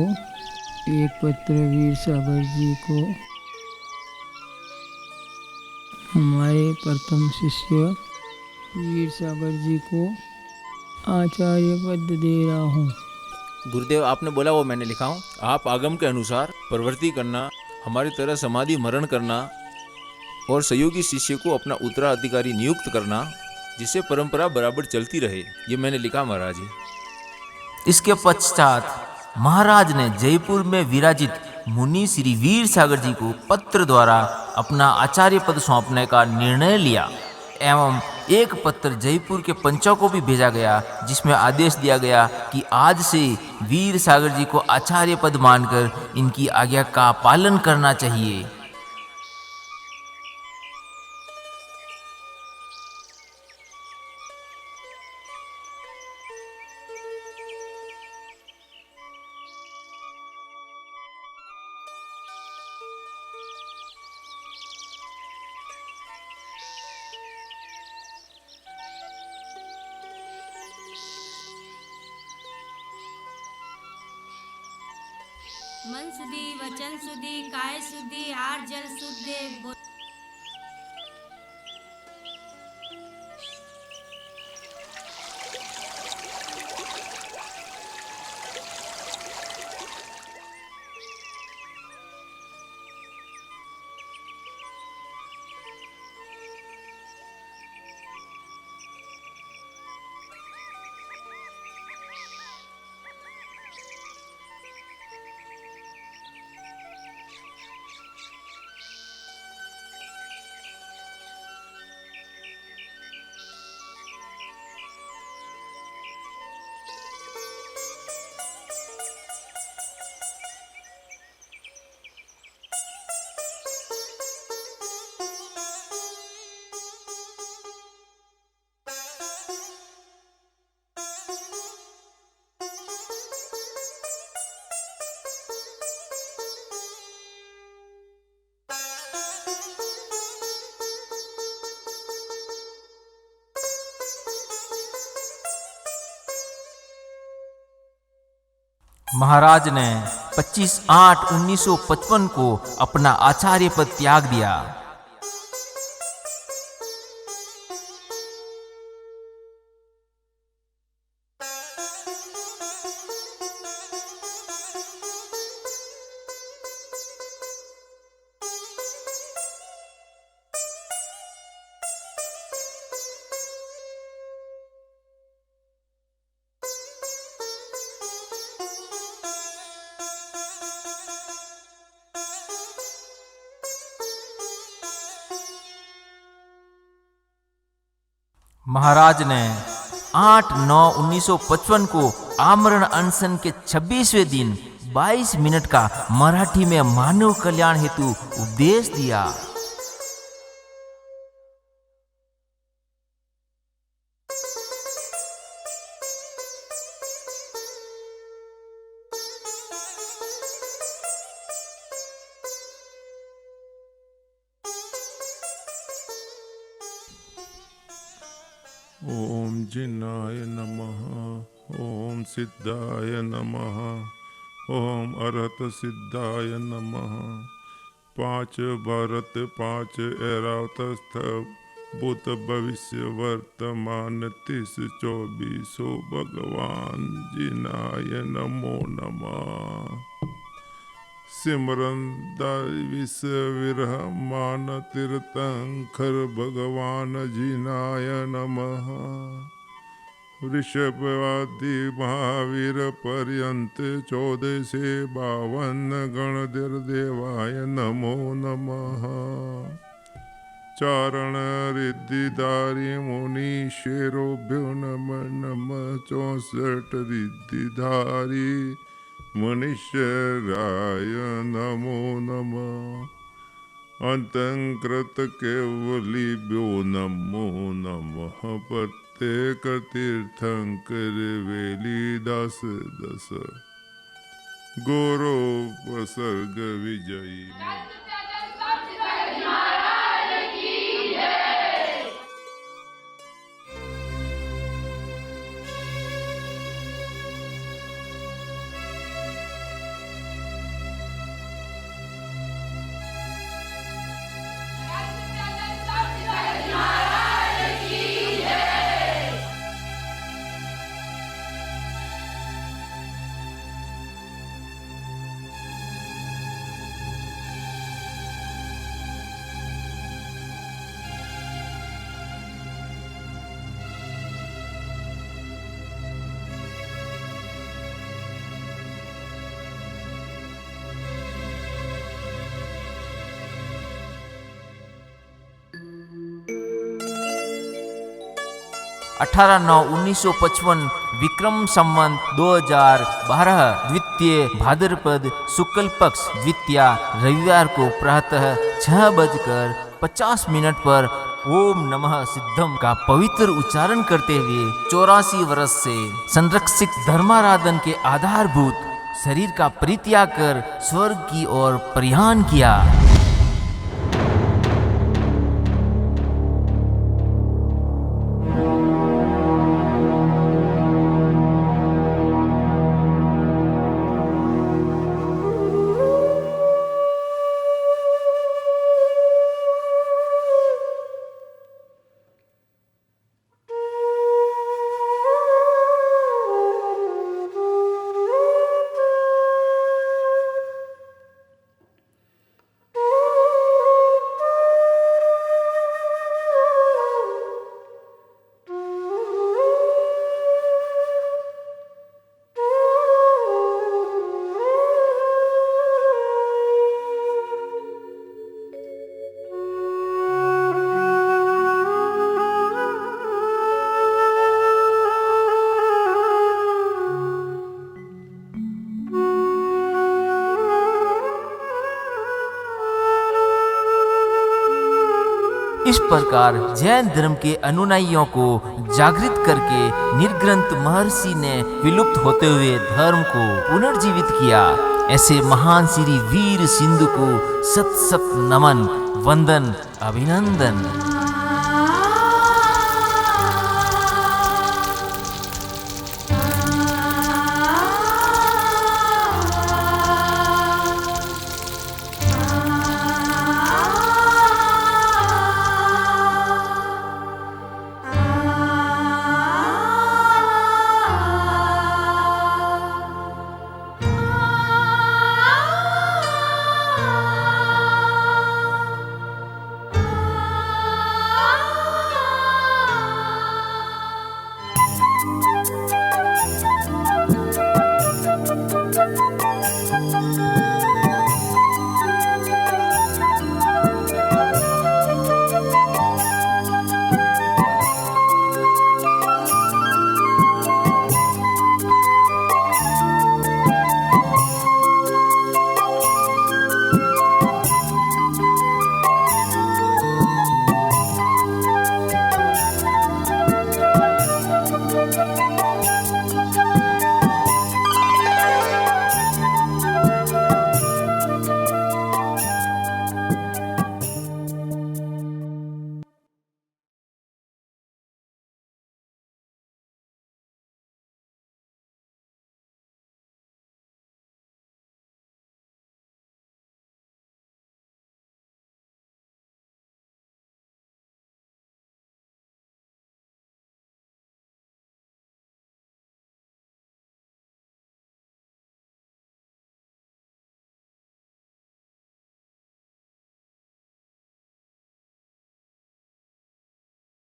एक पत्र वीर सागर जी को, हमारे प्रथम शिष्य वीर सागर जी को आचार्य पद दे रहा हूँ। गुरुदेव, आपने बोला वो मैंने लिखा हूँ। आप आगम के अनुसार प्रवृत्ति करना, हमारी तरह समाधि मरण करना और सहयोगी शिष्य को अपना उत्तराधिकारी नियुक्त करना, जिससे परंपरा बराबर चलती रहे, ये मैंने लिखा महाराज जी। इसके पश्चात महाराज ने जयपुर में विराजित मुनि श्री वीर सागर जी को पत्र द्वारा अपना आचार्य पद सौंपने का निर्णय लिया एवं एक पत्र जयपुर के पंचों को भी भेजा गया, जिसमें आदेश दिया गया कि आज से वीर सागर जी को आचार्य पद मानकर इनकी आज्ञा का पालन करना चाहिए। मन शुद्धि, वचन शुद्धि, काय शुद्धि, आर जल शुद्धि। महाराज ने 25/8/1955 को अपना आचार्य पद त्याग दिया। महाराज ने 8/9/1955 को आमरण अनशन के 26वें दिन 22 मिनट का मराठी में मानव कल्याण हेतु उपदेश दिया। ओम जिनाय नमः, ओम सिद्धाय नमः, ओम अरहत सिद्धाय नमः। 5 भारत 5 ऐरावतस्थ भूत भविष्य वर्तमान 30 24 भगवान जिनाय नमो नमः। सिमरन दाविस विरह मान तीर्थंकर भगवान जिनाय नमः। वृषभवादि महावीर पर्यंत 14 से 52 गणधर देवाय नमो नमः। चारण रिद्धिधारी मुनि शेरोभ्यो नमः नमः। 64 रिद्धिधारी मनुष्यराय नमो नमः। अंतंकृत केवलिभ्यो नमो नमः। प्रत्येक तीर्थंकर वेली 10 10 गौरोपसर्ग विजयी। 18/9/1955 विक्रम संवत 2012 द्वितीय भाद्रपद शुक्ल पक्ष द्वितीया रविवार को प्रातः 6:50 पर ओम नमः सिद्धम का पवित्र उच्चारण करते हुए 84 वर्ष से संरक्षित धर्माराधन के आधारभूत शरीर का परित्याग कर स्वर्ग की ओर प्रयाण किया। इस प्रकार जैन धर्म के अनुयायियों को जागृत करके निर्ग्रंथ महर्षि ने विलुप्त होते हुए धर्म को पुनर्जीवित किया। ऐसे महान श्री वीर सिंधु को सत सत नमन, वंदन, अभिनंदन।